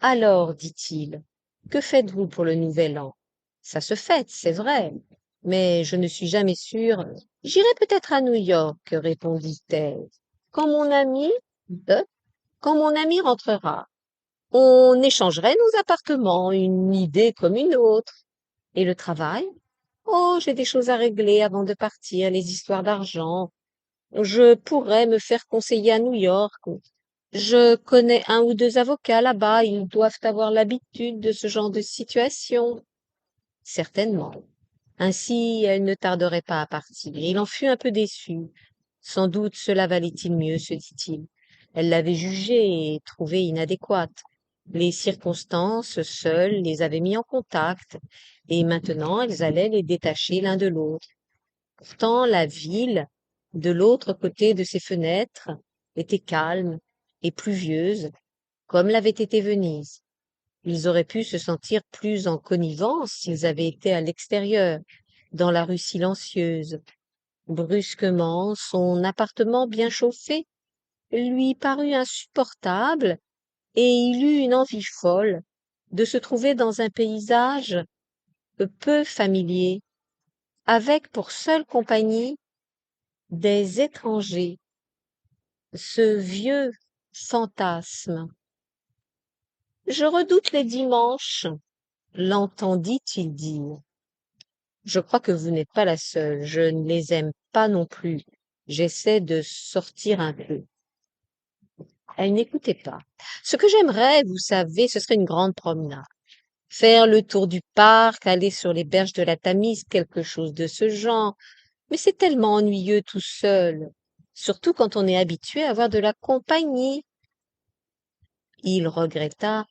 Alors, dit-il, que faites-vous pour le nouvel an? Ça se fête, c'est vrai, mais je ne suis jamais sûre. J'irai peut-être à New York, répondit-elle, quand mon ami, euh, quand mon ami rentrera. On échangerait nos appartements, une idée comme une autre. Et le travail? Oh, j'ai des choses à régler avant de partir, les histoires d'argent. Je pourrais me faire conseiller à New York. Je connais un ou deux avocats là-bas, ils doivent avoir l'habitude de ce genre de situation. Certainement. Ainsi, elle ne tarderait pas à partir. Il en fut un peu déçu. Sans doute cela valait-il mieux, se dit-il. Elle l'avait jugée et trouvée inadéquate. Les circonstances seules les avaient mis en contact, et maintenant elles allaient les détacher l'un de l'autre. Pourtant, la ville, de l'autre côté de ses fenêtres, était calme et pluvieuse, comme l'avait été Venise. Ils auraient pu se sentir plus en connivence s'ils avaient été à l'extérieur, dans la rue silencieuse. Brusquement, son appartement bien chauffé lui parut insupportable et il eut une envie folle de se trouver dans un paysage peu familier, avec pour seule compagnie des étrangers. Ce vieux fantasme. Je redoute les dimanches, l'entendit-il dire. Je crois que vous n'êtes pas la seule, je ne les aime pas non plus. J'essaie de sortir un peu. Elle n'écoutait pas. Ce que j'aimerais, vous savez, ce serait une grande promenade. Faire le tour du parc, aller sur les berges de la Tamise, quelque chose de ce genre. Mais c'est tellement ennuyeux tout seul, surtout quand on est habitué à avoir de la compagnie. Il regretta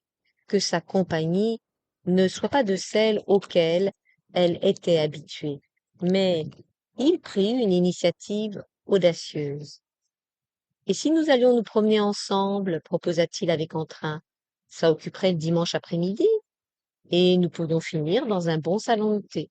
que sa compagnie ne soit pas de celle auquel elle était habituée. Mais il prit une initiative audacieuse. « Et si nous allions nous promener ensemble, proposa-t-il avec entrain, ça occuperait le dimanche après-midi, et nous pourrions finir dans un bon salon de thé. »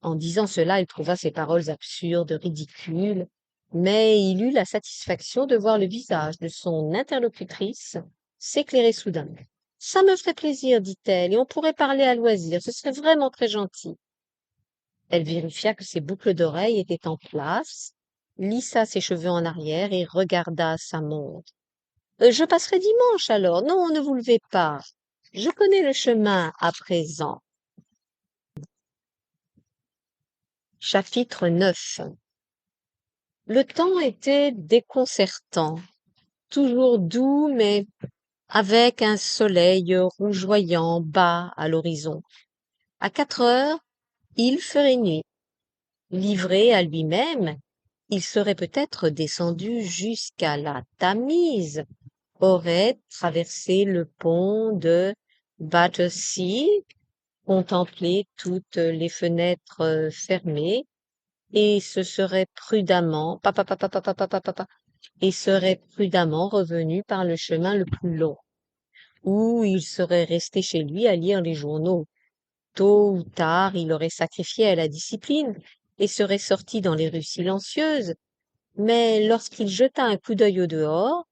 En disant cela, il trouva ses paroles absurdes, ridicules, mais il eut la satisfaction de voir le visage de son interlocutrice s'éclairer soudain. « Ça me ferait plaisir, dit-elle, et on pourrait parler à loisir, ce serait vraiment très gentil. » Elle vérifia que ses boucles d'oreilles étaient en place, lissa ses cheveux en arrière et regarda sa montre. Je passerai dimanche alors. Non, ne vous levez pas. Je connais le chemin à présent. » Chapitre 9. Le temps était déconcertant, toujours doux, mais avec un soleil rougeoyant bas à l'horizon. À 4 heures, il ferait nuit. Livré à lui-même, il serait peut-être descendu jusqu'à la Tamise, aurait traversé le pont de Battersea, contemplé toutes les fenêtres fermées, et se serait prudemment, et serait prudemment revenu par le chemin le plus long, ou il serait resté chez lui à lire les journaux. Tôt ou tard, il aurait sacrifié à la discipline et serait sorti dans les rues silencieuses, mais lorsqu'il jeta un coup d'œil au dehors,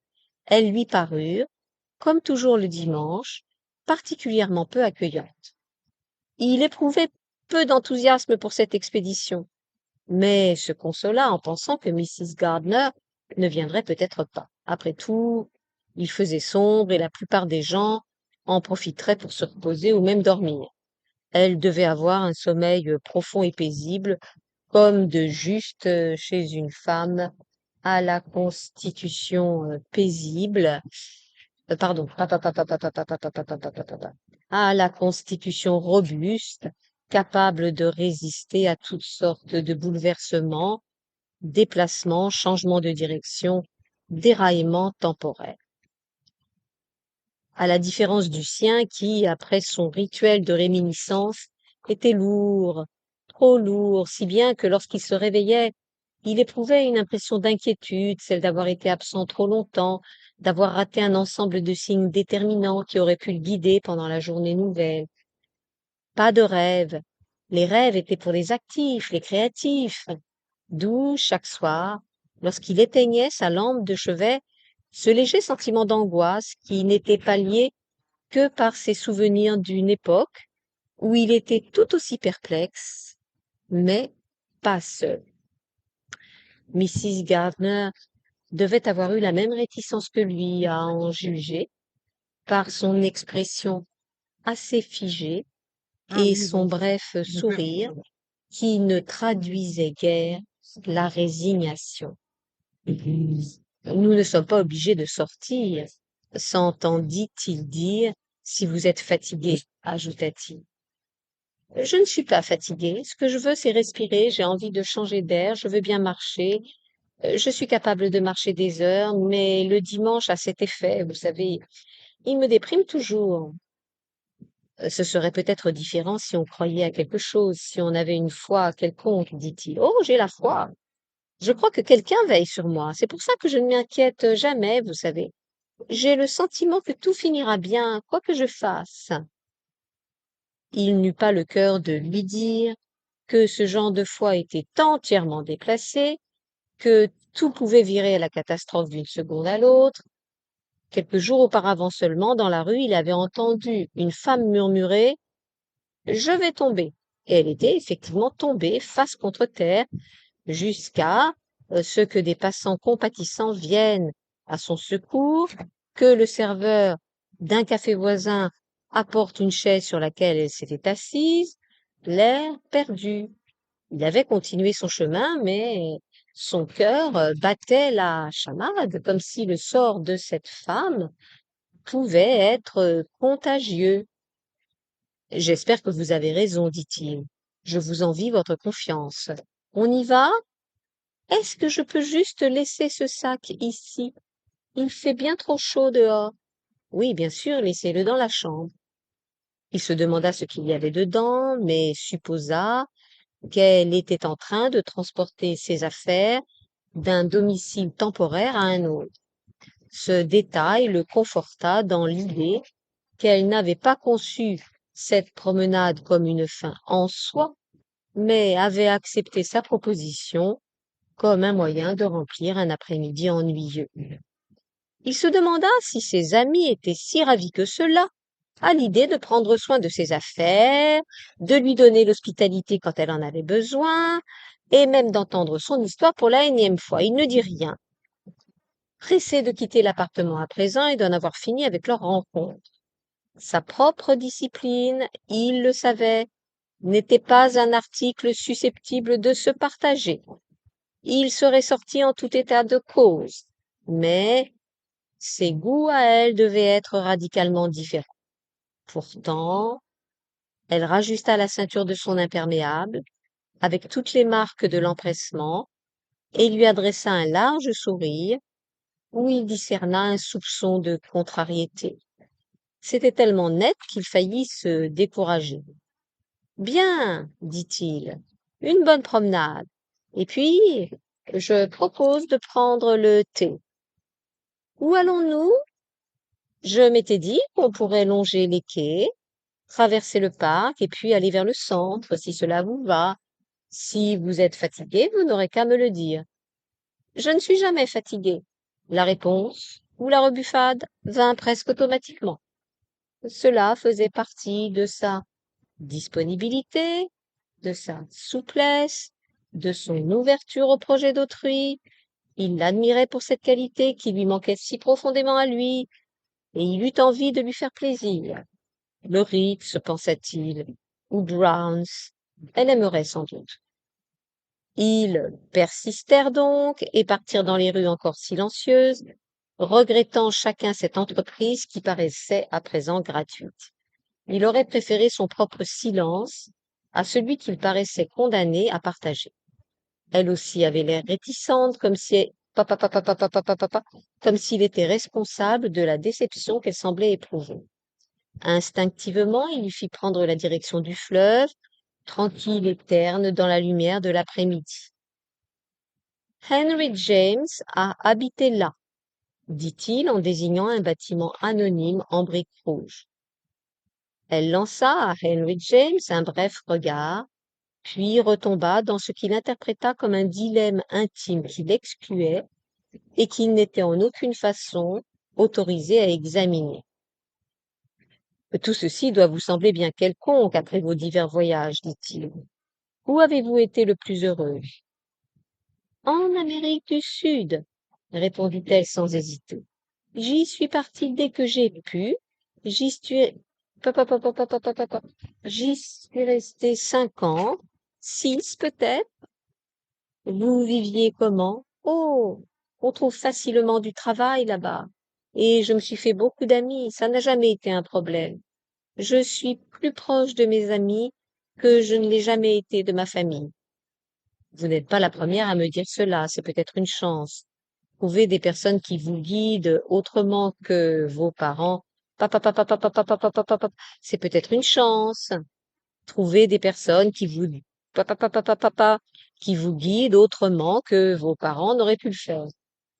elles lui parurent, comme toujours le dimanche, particulièrement peu accueillantes. Il éprouvait peu d'enthousiasme pour cette expédition, mais se consola en pensant que Mrs. Gardner ne viendrait peut-être pas. Après tout, il faisait sombre et la plupart des gens en profiteraient pour se reposer ou même dormir. Elle devait avoir un sommeil profond et paisible, comme de juste chez une femme à la constitution paisible, pardon, à la constitution robuste, capable de résister à toutes sortes de bouleversements, déplacements, changements de direction, déraillements temporaires. À la différence du sien qui, après son rituel de réminiscence, était lourd, trop lourd, si bien que lorsqu'il se réveillait, il éprouvait une impression d'inquiétude, celle d'avoir été absent trop longtemps, d'avoir raté un ensemble de signes déterminants qui auraient pu le guider pendant la journée nouvelle. Pas de rêve. Les rêves étaient pour les actifs, les créatifs. D'où, chaque soir, lorsqu'il éteignait sa lampe de chevet, ce léger sentiment d'angoisse qui n'était pas lié que par ses souvenirs d'une époque où il était tout aussi perplexe, mais pas seul. Mrs. Gardner devait avoir eu la même réticence que lui à en juger, par son expression assez figée et son bref sourire qui ne traduisait guère la résignation. Nous ne sommes pas obligés de sortir, s'entendit-il dire, si vous êtes fatigué, ajouta-t-il. Je ne suis pas fatiguée. Ce que je veux, c'est respirer. J'ai envie de changer d'air. Je veux bien marcher. Je suis capable de marcher des heures, mais le dimanche a cet effet, vous savez, il me déprime toujours. Ce serait peut-être différent si on croyait à quelque chose, si on avait une foi quelconque, dit-il. Oh, j'ai la foi. Je crois que quelqu'un veille sur moi. C'est pour ça que je ne m'inquiète jamais, vous savez. J'ai le sentiment que tout finira bien, quoi que je fasse. Il n'eut pas le cœur de lui dire que ce genre de foi était entièrement déplacé, que tout pouvait virer à la catastrophe d'une seconde à l'autre. Quelques jours auparavant seulement, dans la rue, il avait entendu une femme murmurer « Je vais tomber ». Et elle était effectivement tombée face contre terre jusqu'à ce que des passants compatissants viennent à son secours, que le serveur d'un café voisin apporte une chaise sur laquelle elle s'était assise, l'air perdu. Il avait continué son chemin, mais son cœur battait la chamade, comme si le sort de cette femme pouvait être contagieux. J'espère que vous avez raison, dit-il. Je vous envie votre confiance. On y va? Est-ce que je peux juste laisser ce sac ici? Il fait bien trop chaud dehors. Oui, bien sûr, laissez-le dans la chambre. Il se demanda ce qu'il y avait dedans, mais supposa qu'elle était en train de transporter ses affaires d'un domicile temporaire à un autre. Ce détail le conforta dans l'idée qu'elle n'avait pas conçu cette promenade comme une fin en soi, mais avait accepté sa proposition comme un moyen de remplir un après-midi ennuyeux. Il se demanda si ses amis étaient si ravis que cela à l'idée de prendre soin de ses affaires, de lui donner l'hospitalité quand elle en avait besoin, et même d'entendre son histoire pour la énième fois. Il ne dit rien, pressé de quitter l'appartement à présent et d'en avoir fini avec leur rencontre. Sa propre discipline, il le savait, n'était pas un article susceptible de se partager. Il serait sorti en tout état de cause, mais ses goûts à elle devaient être radicalement différents. Pourtant, elle rajusta la ceinture de son imperméable, avec toutes les marques de l'empressement, et lui adressa un large sourire, où il discerna un soupçon de contrariété. C'était tellement net qu'il faillit se décourager. Bien, dit-il, une bonne promenade. Et puis, je propose de prendre le thé. Où allons-nous? Je m'étais dit qu'on pourrait longer les quais, traverser le parc et puis aller vers le centre, si cela vous va. Si vous êtes fatigué, vous n'aurez qu'à me le dire. Je ne suis jamais fatigué. La réponse, ou la rebuffade, vint presque automatiquement. Cela faisait partie de sa disponibilité, de sa souplesse, de son ouverture au projet d'autrui. Il l'admirait pour cette qualité qui lui manquait si profondément à lui, et il eut envie de lui faire plaisir. Le Ritz, pensa-t-il, ou Brown's, elle aimerait sans doute. Ils persistèrent donc et partirent dans les rues encore silencieuses, regrettant chacun cette entreprise qui paraissait à présent gratuite. Il aurait préféré son propre silence à celui qu'il paraissait condamné à partager. Elle aussi avait l'air réticente, comme s'il était responsable de la déception qu'elle semblait éprouver. Instinctivement, il lui fit prendre la direction du fleuve, tranquille et terne dans la lumière de l'après-midi. Henry James a habité là, dit-il en désignant un bâtiment anonyme en briques rouges. Elle lança à Henry James un bref regard, puis retomba dans ce qu'il interpréta comme un dilemme intime qui l'excluait et qu'il n'était en aucune façon autorisé à examiner. Tout ceci doit vous sembler bien quelconque après vos divers voyages, dit-il. Où avez-vous été le plus heureux? En Amérique du Sud, répondit-elle sans hésiter. J'y suis partie dès que j'ai pu. J'y suis... J'y suis restée 5 ans, 6 peut-être. Vous viviez comment? Oh, on trouve facilement du travail là-bas. Et je me suis fait beaucoup d'amis, ça n'a jamais été un problème. Je suis plus proche de mes amis que je ne l'ai jamais été de ma famille. Vous n'êtes pas la première à me dire cela, c'est peut-être une chance. Trouver des personnes qui vous guident autrement que vos parents, c'est peut-être une chance. Trouver des personnes qui vous guident autrement que vos parents n'auraient pu le faire.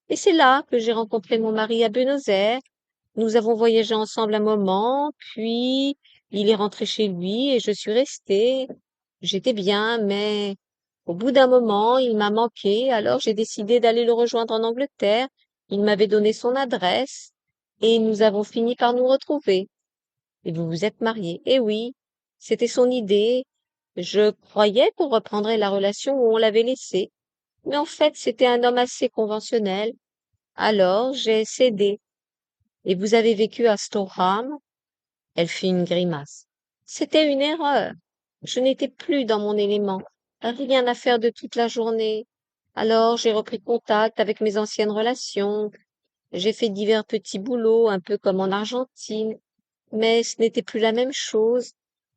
Et c'est là que j'ai rencontré mon mari à Buenos Aires. Nous avons voyagé ensemble un moment, puis il est rentré chez lui et je suis restée. J'étais bien, mais au bout d'un moment, il m'a manqué, alors j'ai décidé d'aller le rejoindre en Angleterre. Il m'avait donné son adresse et nous avons fini par nous retrouver. Et vous vous êtes mariés. Eh oui, c'était son idée. Je croyais qu'on reprendrait la relation où on l'avait laissée. Mais en fait, c'était un homme assez conventionnel. Alors, j'ai cédé. Et vous avez vécu à Storham? Elle fit une grimace. C'était une erreur. Je n'étais plus dans mon élément. Rien à faire de toute la journée. Alors, j'ai repris contact avec mes anciennes relations. J'ai fait divers petits boulots, un peu comme en Argentine. Mais ce n'était plus la même chose.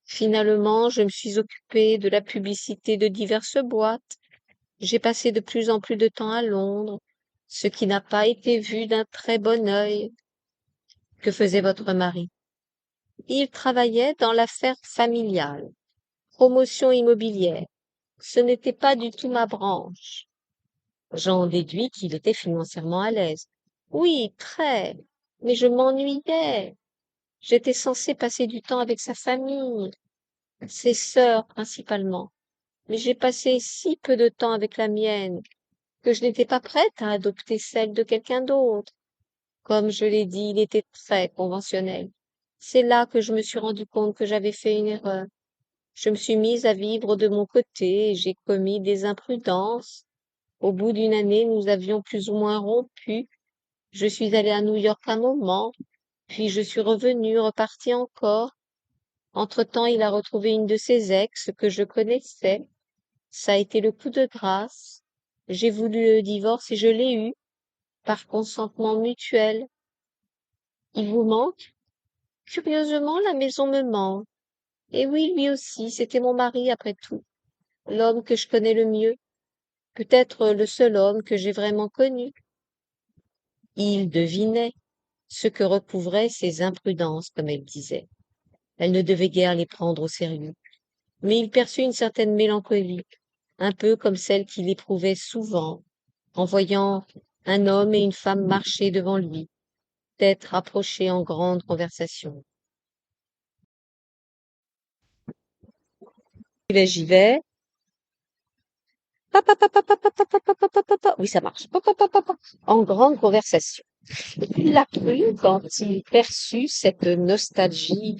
Finalement, je me suis occupée de la publicité de diverses boîtes. J'ai passé de plus en plus de temps à Londres, ce qui n'a pas été vu d'un très bon œil. Que faisait votre mari? Il travaillait dans l'affaire familiale, promotion immobilière. Ce n'était pas du tout ma branche. J'en déduis qu'il était financièrement à l'aise. Oui, très, mais je m'ennuyais. J'étais censée passer du temps avec sa famille, ses sœurs principalement, mais j'ai passé si peu de temps avec la mienne que je n'étais pas prête à adopter celle de quelqu'un d'autre. Comme je l'ai dit, il était très conventionnel. C'est là que je me suis rendu compte que j'avais fait une erreur. Je me suis mise à vivre de mon côté et j'ai commis des imprudences. Au bout d'une année, nous avions plus ou moins rompu. Je suis allée à New York un moment, puis je suis revenue, repartie encore. Entre-temps, il a retrouvé une de ses ex que je connaissais. Ça a été le coup de grâce. J'ai voulu le divorce et je l'ai eu, par consentement mutuel. Il vous manque? Curieusement, la maison me manque. Et oui, lui aussi, c'était mon mari après tout, l'homme que je connais le mieux, peut-être le seul homme que j'ai vraiment connu. Il devinait ce que recouvraient ses imprudences, comme elle disait. Elle ne devait guère les prendre au sérieux, mais il perçut une certaine mélancolie, un peu comme celle qu'il éprouvait souvent en voyant un homme et une femme marcher devant lui, tête rapprochée en grande conversation. J'y vais. Pa, pa, pa, pa, pa, pa, pa, pa, pa, pa, pa, pa, pa. Oui, ça marche. Pa, pa, pa, pa, pa. En grande conversation. Il l'a cru quand il perçut cette nostalgie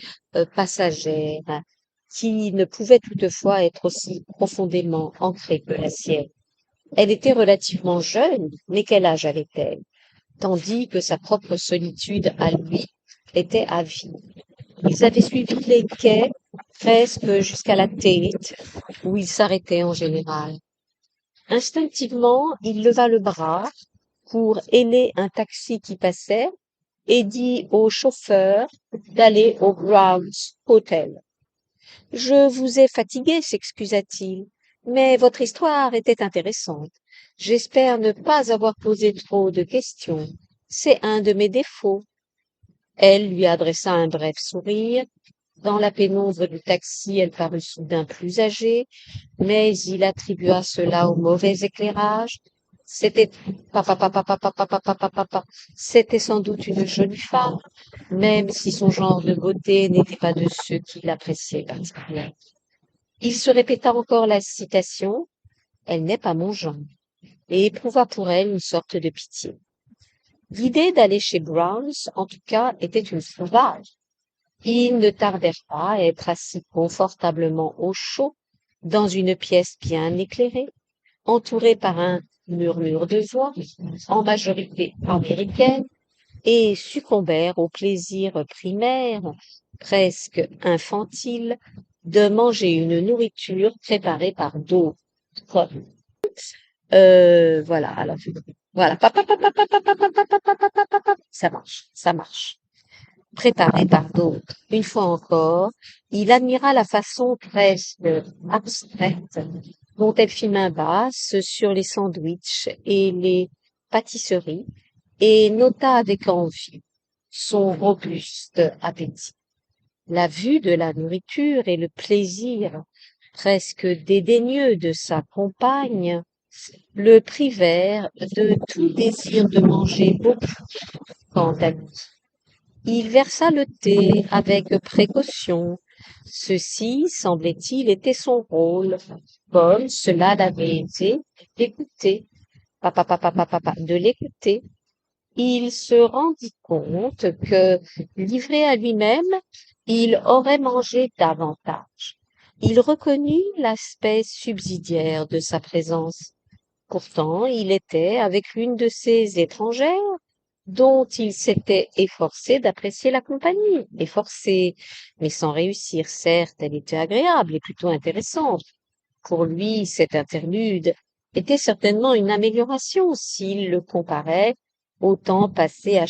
passagère, qui ne pouvait toutefois être aussi profondément ancrée que la sienne. Elle était relativement jeune, mais quel âge avait-elle? Tandis que sa propre solitude à lui était à vie. Ils avaient suivi les quais presque jusqu'à la Tate, où ils s'arrêtaient en général. Instinctivement, il leva le bras pour héler un taxi qui passait et dit au chauffeur d'aller au Browns Hotel. Je vous ai fatigué, s'excusa-t-il, mais votre histoire était intéressante. J'espère ne pas avoir posé trop de questions. C'est un de mes défauts. Elle lui adressa un bref sourire. Dans la pénombre du taxi, elle parut soudain plus âgée, mais il attribua cela au mauvais éclairage. C'était C'était sans doute une jolie femme, même si son genre de beauté n'était pas de ceux qu'il appréciait particulièrement. Il se répéta encore la citation, elle n'est pas mon genre, et éprouva pour elle une sorte de pitié. L'idée d'aller chez Browns, en tout cas, était une sauvage. Ils ne tardèrent pas à être assis confortablement au chaud dans une pièce bien éclairée, entourée par un murmure de voix, en majorité américaine, et succombèrent au plaisir primaire, presque infantile, de manger une nourriture préparée par d'autres. Voilà, alors, voilà, ça marche, ça marche. Préparé par d'autres. Une fois encore, il admira la façon presque abstraite dont elle fit main basse sur les sandwichs et les pâtisseries et nota avec envie son robuste appétit. La vue de la nourriture et le plaisir presque dédaigneux de sa compagne le privèrent de tout désir de manger beaucoup quant à lui. Il versa le thé avec précaution. Ceci, semblait-il, était son rôle, comme cela l'avait été d'écouter, de l'écouter. Il se rendit compte que, livré à lui-même, il aurait mangé davantage. Il reconnut l'aspect subsidiaire de sa présence. Pourtant, il était avec l'une de ces étrangères dont il s'était efforcé d'apprécier la compagnie. Efforcé, mais sans réussir. Certes, elle était agréable et plutôt intéressante. Pour lui, cet interlude était certainement une amélioration s'il le comparait au temps passé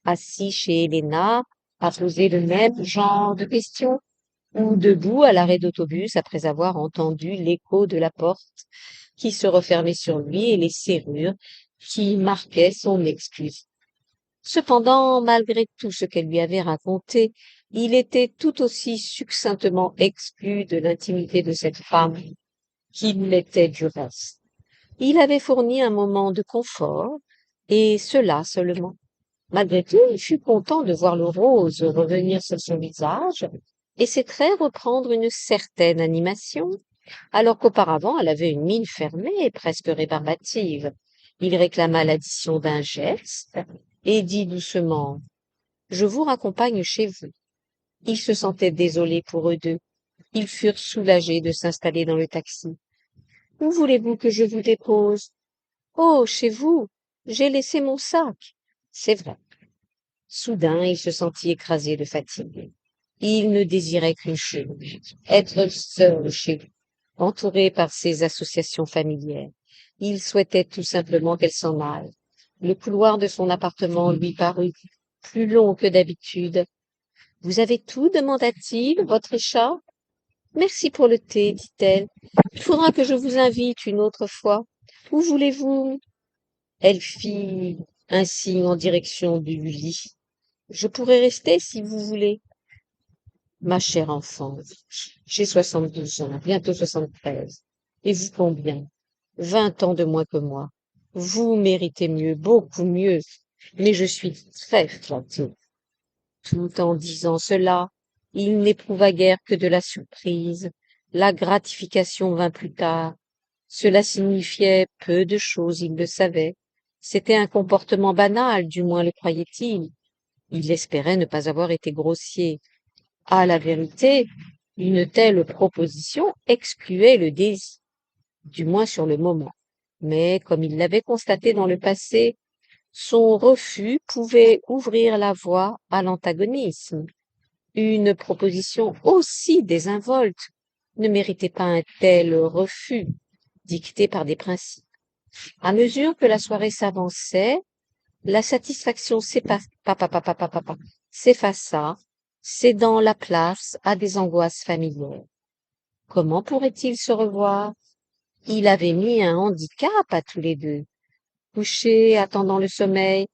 assis chez Helena, à poser le même genre de questions, ou debout à l'arrêt d'autobus après avoir entendu l'écho de la porte qui se refermait sur lui et les serrures qui marquaient son excuse. Cependant, malgré tout ce qu'elle lui avait raconté, il était tout aussi succinctement exclu de l'intimité de cette femme qu'il l'était du reste. Il avait fourni un moment de confort, et cela seulement. Malgré tout, il fut content de voir le rose revenir sur son visage et ses traits reprendre une certaine animation, alors qu'auparavant elle avait une mine fermée et presque rébarbative. Il réclama l'addition d'un geste et dit doucement: Je vous raccompagne chez vous. Il se sentait désolé pour eux deux. Ils furent soulagés de s'installer dans le taxi. Où voulez-vous que je vous dépose? Oh, chez vous. J'ai laissé mon sac. C'est vrai. Soudain, il se sentit écrasé de fatigue. Il ne désirait qu'une chose, être seul chez lui, entouré par ses associations familières. Il souhaitait tout simplement qu'elle s'en aille. Le couloir de son appartement lui parut plus long que d'habitude. Vous avez tout, demanda-t-il, votre écharpe? Merci pour le thé, dit-elle. Il faudra que je vous invite une autre fois. Où voulez-vous? Elle fit un signe en direction du lit. Je pourrai rester si vous voulez. Ma chère enfant, j'ai 72 ans, bientôt 73. Et vous combien? 20 ans de moins que moi. Vous méritez mieux, beaucoup mieux. Mais je suis très flatté. Tout en disant cela, il n'éprouva guère que de la surprise. La gratification vint plus tard. Cela signifiait peu de choses, il le savait. C'était un comportement banal, du moins le croyait-il. Il espérait ne pas avoir été grossier. À la vérité, une telle proposition excluait le désir, du moins sur le moment. Mais, comme il l'avait constaté dans le passé, son refus pouvait ouvrir la voie à l'antagonisme. Une proposition aussi désinvolte ne méritait pas un tel refus, dicté par des principes. À mesure que la soirée s'avançait, la satisfaction s'effaça, cédant la place à des angoisses familières. Comment pourrait-il se revoir? Il avait mis un handicap à tous les deux. Couché, attendant le sommeil,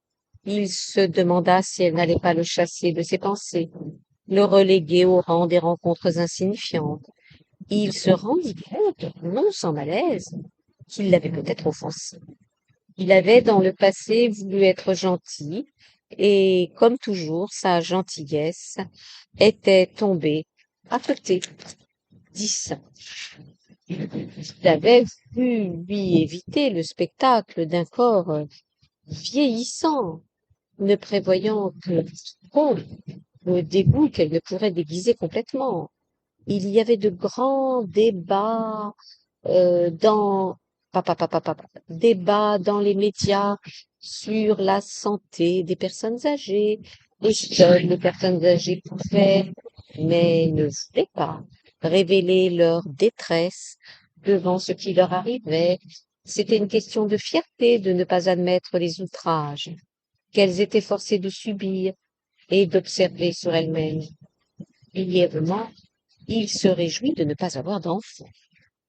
il se demanda si elle n'allait pas le chasser de ses pensées, le reléguer au rang des rencontres insignifiantes. Il se rendit compte, non sans malaise, qu'il l'avait peut-être offensé. Il avait dans le passé voulu être gentil, et comme toujours, sa gentillesse était tombée à côté. 10. Il avait voulu lui éviter le spectacle d'un corps vieillissant, ne prévoyant que trop le dégoût qu'elle ne pourrait déguiser complètement. Il y avait de grands débats dans débats dans les médias sur la santé des personnes âgées, et seules les personnes âgées pouvaient, mais ne voulaient pas, révéler leur détresse devant ce qui leur arrivait. C'était une question de fierté de ne pas admettre les outrages qu'elles étaient forcées de subir et d'observer sur elles-mêmes. Brièvement, il se réjouit de ne pas avoir d'enfant,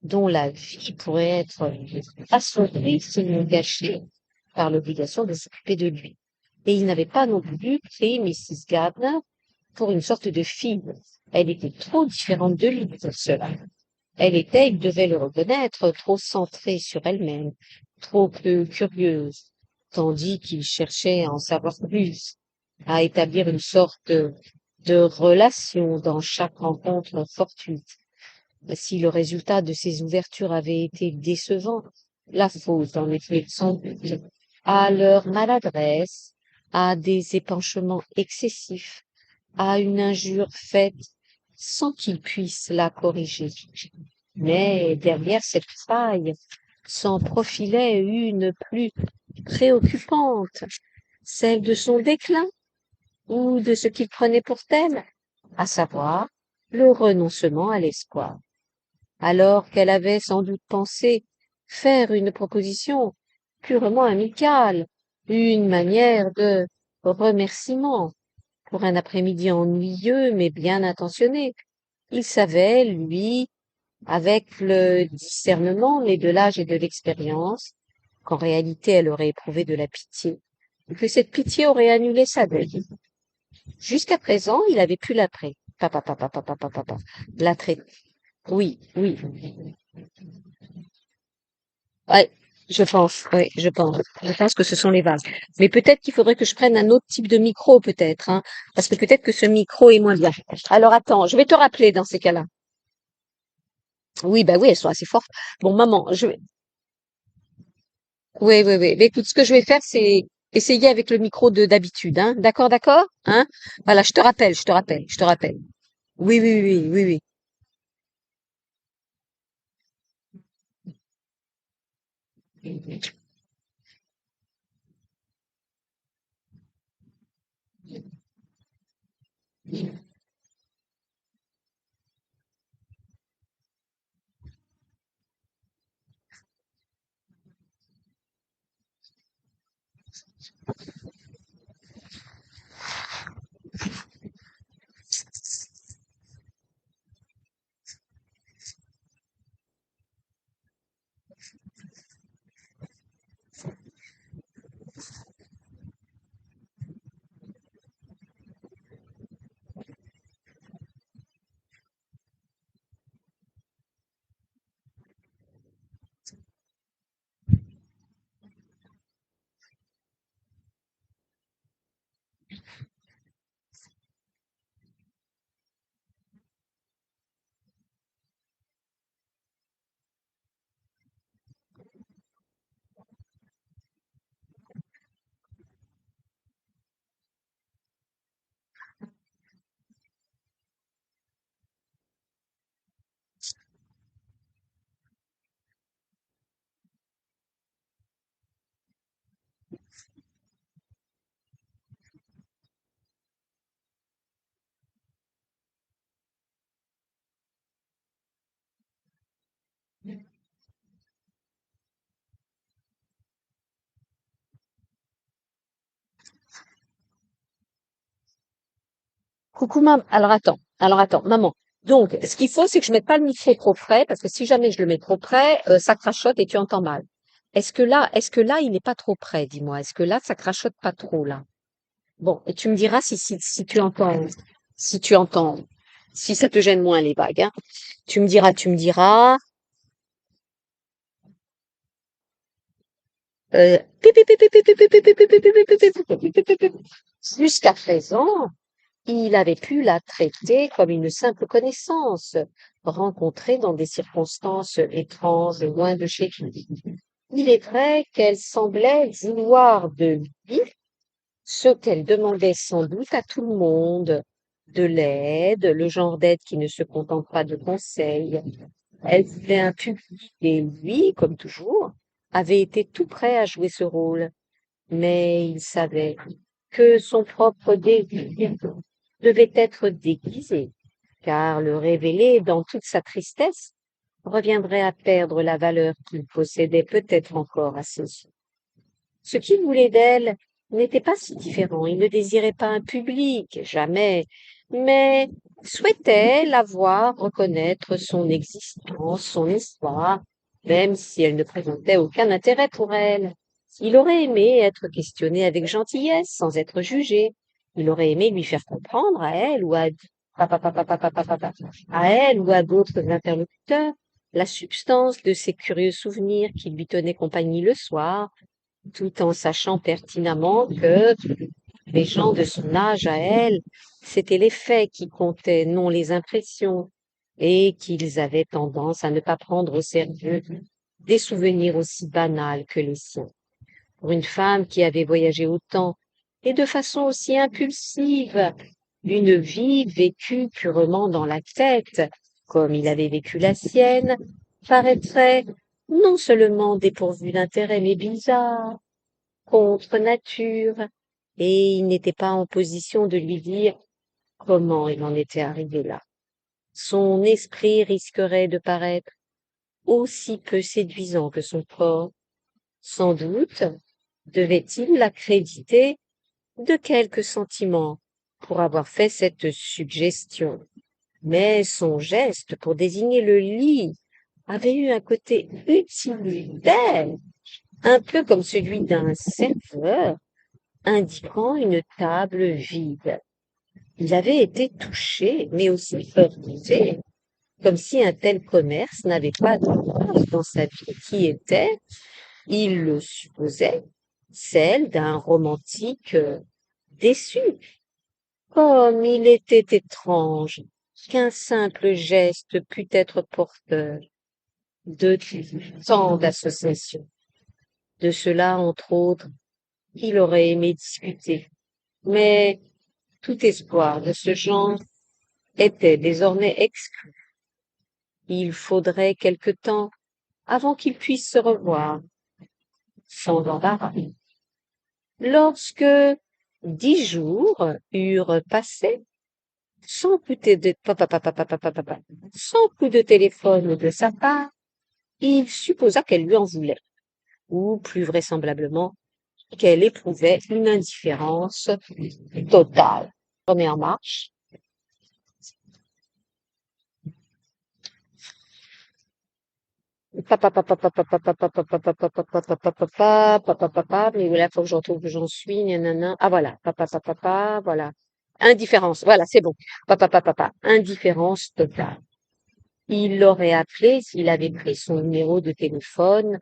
dont la vie pourrait être assombrie sinon gâchée par l'obligation de s'occuper de lui. Et il n'avait pas non plus pris Mrs. Gardner pour une sorte de fille. Elle était trop différente de lui pour cela. Elle était, il devait le reconnaître, trop centrée sur elle-même, trop peu curieuse, tandis qu'il cherchait à en savoir plus, à établir une sorte de relation dans chaque rencontre fortuite. Si le résultat de ces ouvertures avait été décevant, la faute en était sans doute à leur maladresse, à des épanchements excessifs, à une injure faite sans qu'ils puissent la corriger. Mais derrière cette faille s'en profilait une plus préoccupante, celle de son déclin ou de ce qu'il prenait pour tel, à savoir le renoncement à l'espoir. Alors qu'elle avait sans doute pensé faire une proposition purement amicale, une manière de remerciement pour un après-midi ennuyeux mais bien intentionné. Il savait, lui, avec le discernement né de l'âge et de l'expérience, qu'en réalité elle aurait éprouvé de la pitié, que cette pitié aurait annulé sa dette. Jusqu'à présent, il avait pu l'attrer. Papa, papa, papa, papa, papa. L'attrer. Oui, oui. Ouais, je pense, oui, je pense. Je pense que ce sont les vases. Mais peut-être qu'il faudrait que je prenne un autre type de micro, peut-être, hein, parce que peut-être que ce micro est moins bien. Alors attends, je vais te rappeler dans ces cas-là. Oui, bah oui, elles sont assez fortes. Bon, maman, oui, oui, oui. Mais écoute, ce que je vais faire, c'est essayer avec le micro de d'habitude, hein. D'accord, d'accord, hein? Voilà, je te rappelle, je te rappelle, je te rappelle. Oui, oui, oui, oui, oui. Coucou, maman. Alors attends, maman. Donc, ce qu'il faut, c'est que je mette pas le micro trop près, parce que si jamais je le mets trop près, ça crachote et tu entends mal. Est-ce que là, il n'est pas trop près, dis-moi. Est-ce que là, ça crachote pas trop, là? Bon, et tu me diras si si tu entends, si ça te gêne moins les vagues, hein. Tu me diras, jusqu'à présent, il avait pu la traiter comme une simple connaissance, rencontrée dans des circonstances étranges loin de chez lui. Il est vrai qu'elle semblait vouloir de lui ce qu'elle demandait sans doute à tout le monde, de l'aide, le genre d'aide qui ne se contente pas de conseils. Elle voulait un public et lui, comme toujours, avait été tout prêt à jouer ce rôle. Mais il savait que son propre désir devait être déguisé, car le révéler dans toute sa tristesse reviendrait à perdre la valeur qu'il possédait peut-être encore à ses yeux. Ce qu'il voulait d'elle n'était pas si différent. Il ne désirait pas un public, jamais, mais souhaitait la voir reconnaître son existence, son histoire, même si elle ne présentait aucun intérêt pour elle. Il aurait aimé être questionné avec gentillesse, sans être jugé. Il aurait aimé lui faire comprendre à elle ou à elle ou à d'autres interlocuteurs la substance de ces curieux souvenirs qui lui tenaient compagnie le soir, tout en sachant pertinemment que les gens de son âge à elle, c'étaient les faits qui comptaient, non les impressions, et qu'ils avaient tendance à ne pas prendre au sérieux des souvenirs aussi banals que les siens. Pour une femme qui avait voyagé autant et de façon aussi impulsive, une vie vécue purement dans la tête, comme il avait vécu la sienne, paraîtrait non seulement dépourvue d'intérêt, mais bizarre, contre nature, et il n'était pas en position de lui dire comment il en était arrivé là. Son esprit risquerait de paraître aussi peu séduisant que son corps. Sans doute devait-il l'accréditer de quelques sentiments pour avoir fait cette suggestion. Mais son geste pour désigner le lit avait eu un côté utilitaire, un peu comme celui d'un serveur indiquant une table vide. Il avait été touché, mais aussi heurté, comme si un tel commerce n'avait pas de place dans sa vie, qui était, il le supposait, celle d'un romantique déçu. Comme il était étrange qu'un simple geste pût être porteur de tant d'associations. De cela, entre autres, il aurait aimé discuter. Mais tout espoir de ce genre était désormais exclu. Il faudrait quelque temps avant qu'ils puissent se revoir, sans embarras. Lorsque 10 jours eurent passé, sans sans coup de téléphone de sa part, il supposa qu'elle lui en voulait, ou plus vraisemblablement qu'elle éprouvait une indifférence totale. Remet en marche. Mais là, faut que je retrouve où j'en suis. Nanana. Ah voilà, voilà. Indifférence, voilà, c'est bon. Indifférence totale. Il l'aurait appelé s'il avait pris son numéro de téléphone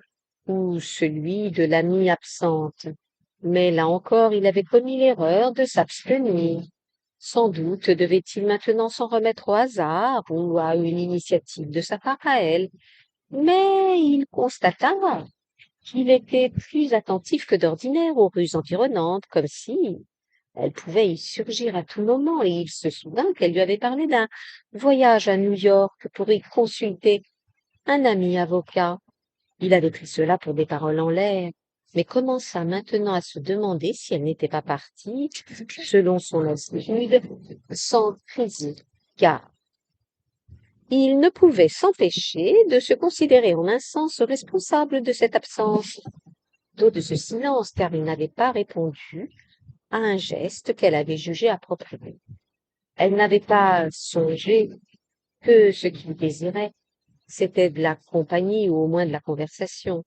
ou celui de l'amie absente. Mais là encore, il avait commis l'erreur de s'abstenir. Sans doute devait-il maintenant s'en remettre au hasard ou à une initiative de sa part à elle. Mais il constata qu'il était plus attentif que d'ordinaire aux rues environnantes, comme si elles pouvaient y surgir à tout moment, et il se souvint qu'elle lui avait parlé d'un voyage à New York pour y consulter un ami avocat. Il avait pris cela pour des paroles en l'air, mais commença maintenant à se demander si elle n'était pas partie, selon son habitude, sans criser, car il ne pouvait s'empêcher de se considérer en un sens responsable de cette absence, de ce silence, car il n'avait pas répondu à un geste qu'elle avait jugé approprié. Elle n'avait pas songé que ce qu'il désirait, c'était de la compagnie ou au moins de la conversation.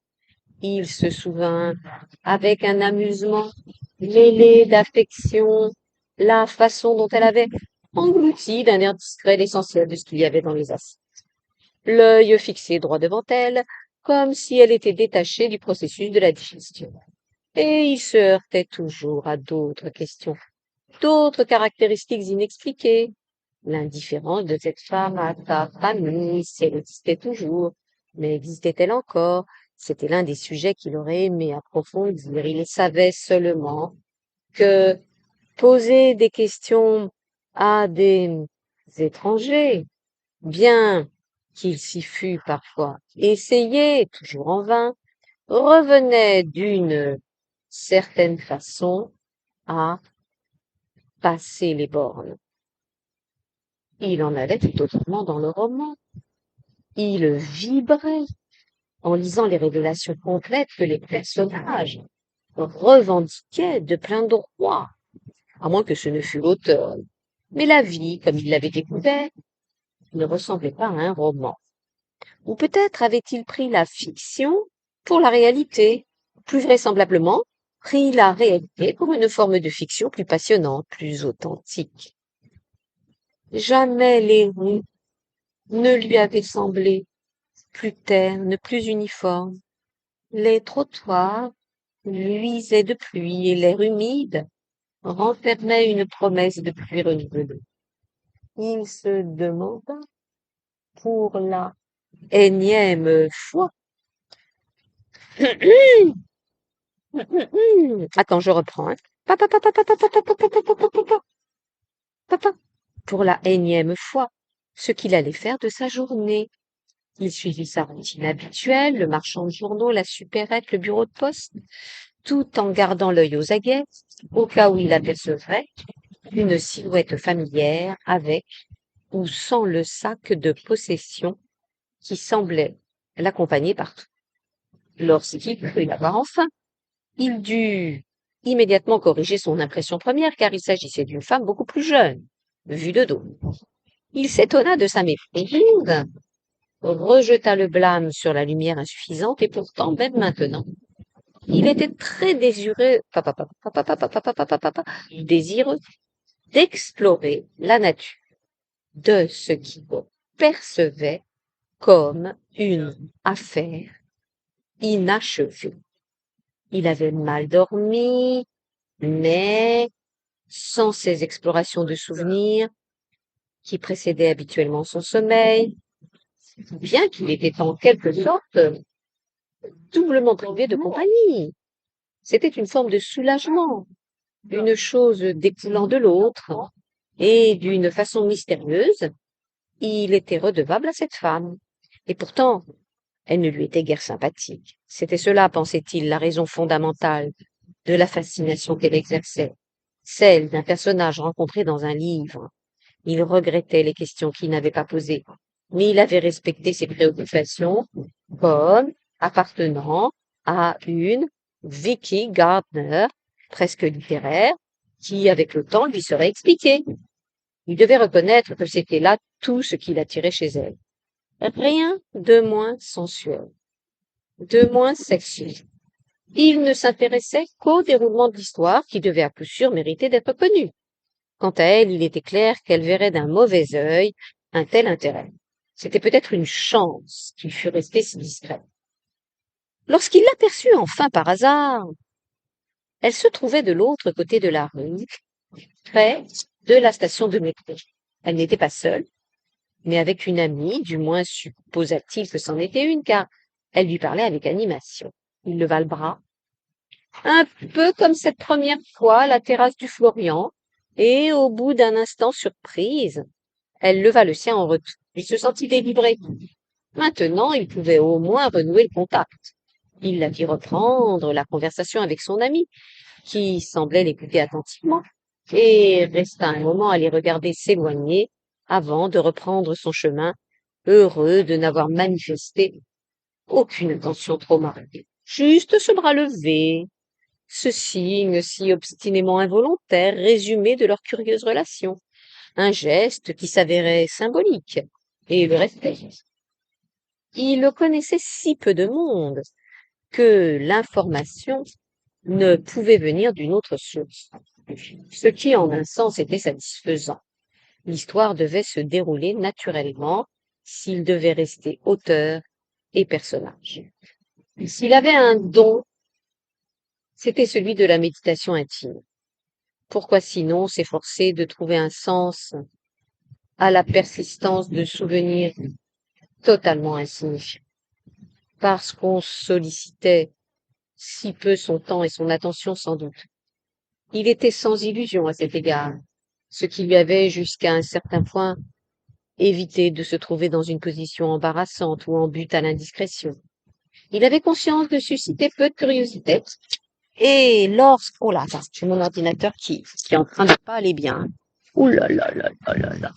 Il se souvint, avec un amusement mêlé d'affection, la façon dont elle avait englouti d'un air discret l'essentiel de ce qu'il y avait dans les assiettes, l'œil fixé droit devant elle, comme si elle était détachée du processus de la digestion. Et il se heurtait toujours à d'autres questions, d'autres caractéristiques inexpliquées. L'indifférence de cette femme à sa famille, si elle existait toujours, mais existait-elle encore? C'était l'un des sujets qu'il aurait aimé approfondir. Il savait seulement que poser des questions à des étrangers, bien qu'il s'y fût parfois essayé, toujours en vain, revenait d'une certaine façon à passer les bornes. Il en allait tout autrement dans le roman. Il vibrait en lisant les révélations complètes que les personnages revendiquaient de plein droit, à moins que ce ne fût l'auteur. Mais la vie, comme il l'avait découvert, ne ressemblait pas à un roman. Ou peut-être avait-il pris la fiction pour la réalité, plus vraisemblablement pris la réalité pour une forme de fiction plus passionnante, plus authentique. Jamais les rues ne lui avaient semblé plus ternes, plus uniformes. Les trottoirs luisaient de pluie et l'air humide renfermait une promesse de pluie renouvelée. Il se demanda pour la énième fois. Attends, je reprends. Papa, papa, papa, papa, papa, papa, papa, papa, papa. Pour la énième fois, ce qu'il allait faire de sa journée. Il suivit sa routine habituelle, le marchand de journaux, la supérette, le bureau de poste, tout en gardant l'œil aux aguets, au cas où il apercevrait une silhouette familière avec ou sans le sac de possession qui semblait l'accompagner partout. Lorsqu'il crut l'avoir enfin, il dut immédiatement corriger son impression première, car il s'agissait d'une femme beaucoup plus jeune, vue de dos. Il s'étonna de sa méprise, rejeta le blâme sur la lumière insuffisante, et pourtant, même maintenant, Il était très désireux d'explorer la nature, de ce qu'il percevait comme une affaire inachevée. Il avait mal dormi, mais sans ces explorations de souvenirs qui précédaient habituellement son sommeil, bien qu'il était en quelque sorte doublement privé de compagnie. C'était une forme de soulagement, une chose découlant de l'autre, et d'une façon mystérieuse, il était redevable à cette femme. Et pourtant, elle ne lui était guère sympathique. C'était cela, pensait-il, la raison fondamentale de la fascination qu'elle exerçait, celle d'un personnage rencontré dans un livre. Il regrettait les questions qu'il n'avait pas posées, mais il avait respecté ses préoccupations comme appartenant à une Vicky Gardner, presque littéraire, qui, avec le temps, lui serait expliquée. Il devait reconnaître que c'était là tout ce qui l'attirait chez elle. Rien de moins sensuel, de moins sexy. Il ne s'intéressait qu'au déroulement de l'histoire qui devait à coup sûr mériter d'être connu. Quant à elle, il était clair qu'elle verrait d'un mauvais œil un tel intérêt. C'était peut-être une chance qu'il fût resté si discret. Lorsqu'il l'aperçut enfin par hasard, elle se trouvait de l'autre côté de la rue, près de la station de métro. Elle n'était pas seule, mais avec une amie, du moins supposa-t-il que c'en était une, car elle lui parlait avec animation. Il leva le bras, un peu comme cette première fois à la terrasse du Florian, et au bout d'un instant surprise, elle leva le sien en retour. Il se sentit délivré. Maintenant, il pouvait au moins renouer le contact. Il la vit reprendre la conversation avec son ami, qui semblait l'écouter attentivement, et resta un moment à les regarder s'éloigner avant de reprendre son chemin, heureux de n'avoir manifesté aucune intention trop marquée. Juste ce bras levé, ce signe si obstinément involontaire, résumé de leur curieuse relation, un geste qui s'avérait symbolique, et le respect. Il connaissait si peu de monde que l'information ne pouvait venir d'une autre source, ce qui en un sens était satisfaisant. L'histoire devait se dérouler naturellement s'il devait rester auteur et personnage. S'il avait un don, c'était celui de la méditation intime. Pourquoi sinon s'efforcer de trouver un sens à la persistance de souvenirs totalement insignifiants? Parce qu'on sollicitait si peu son temps et son attention sans doute. Il était sans illusion à cet égard, ce qui lui avait jusqu'à un certain point évité de se trouver dans une position embarrassante ou en butte à l'indiscrétion. Il avait conscience de susciter peu de curiosité, et oh là, attends, c'est mon ordinateur qui est en train de pas aller bien. Ouh là là là là là là.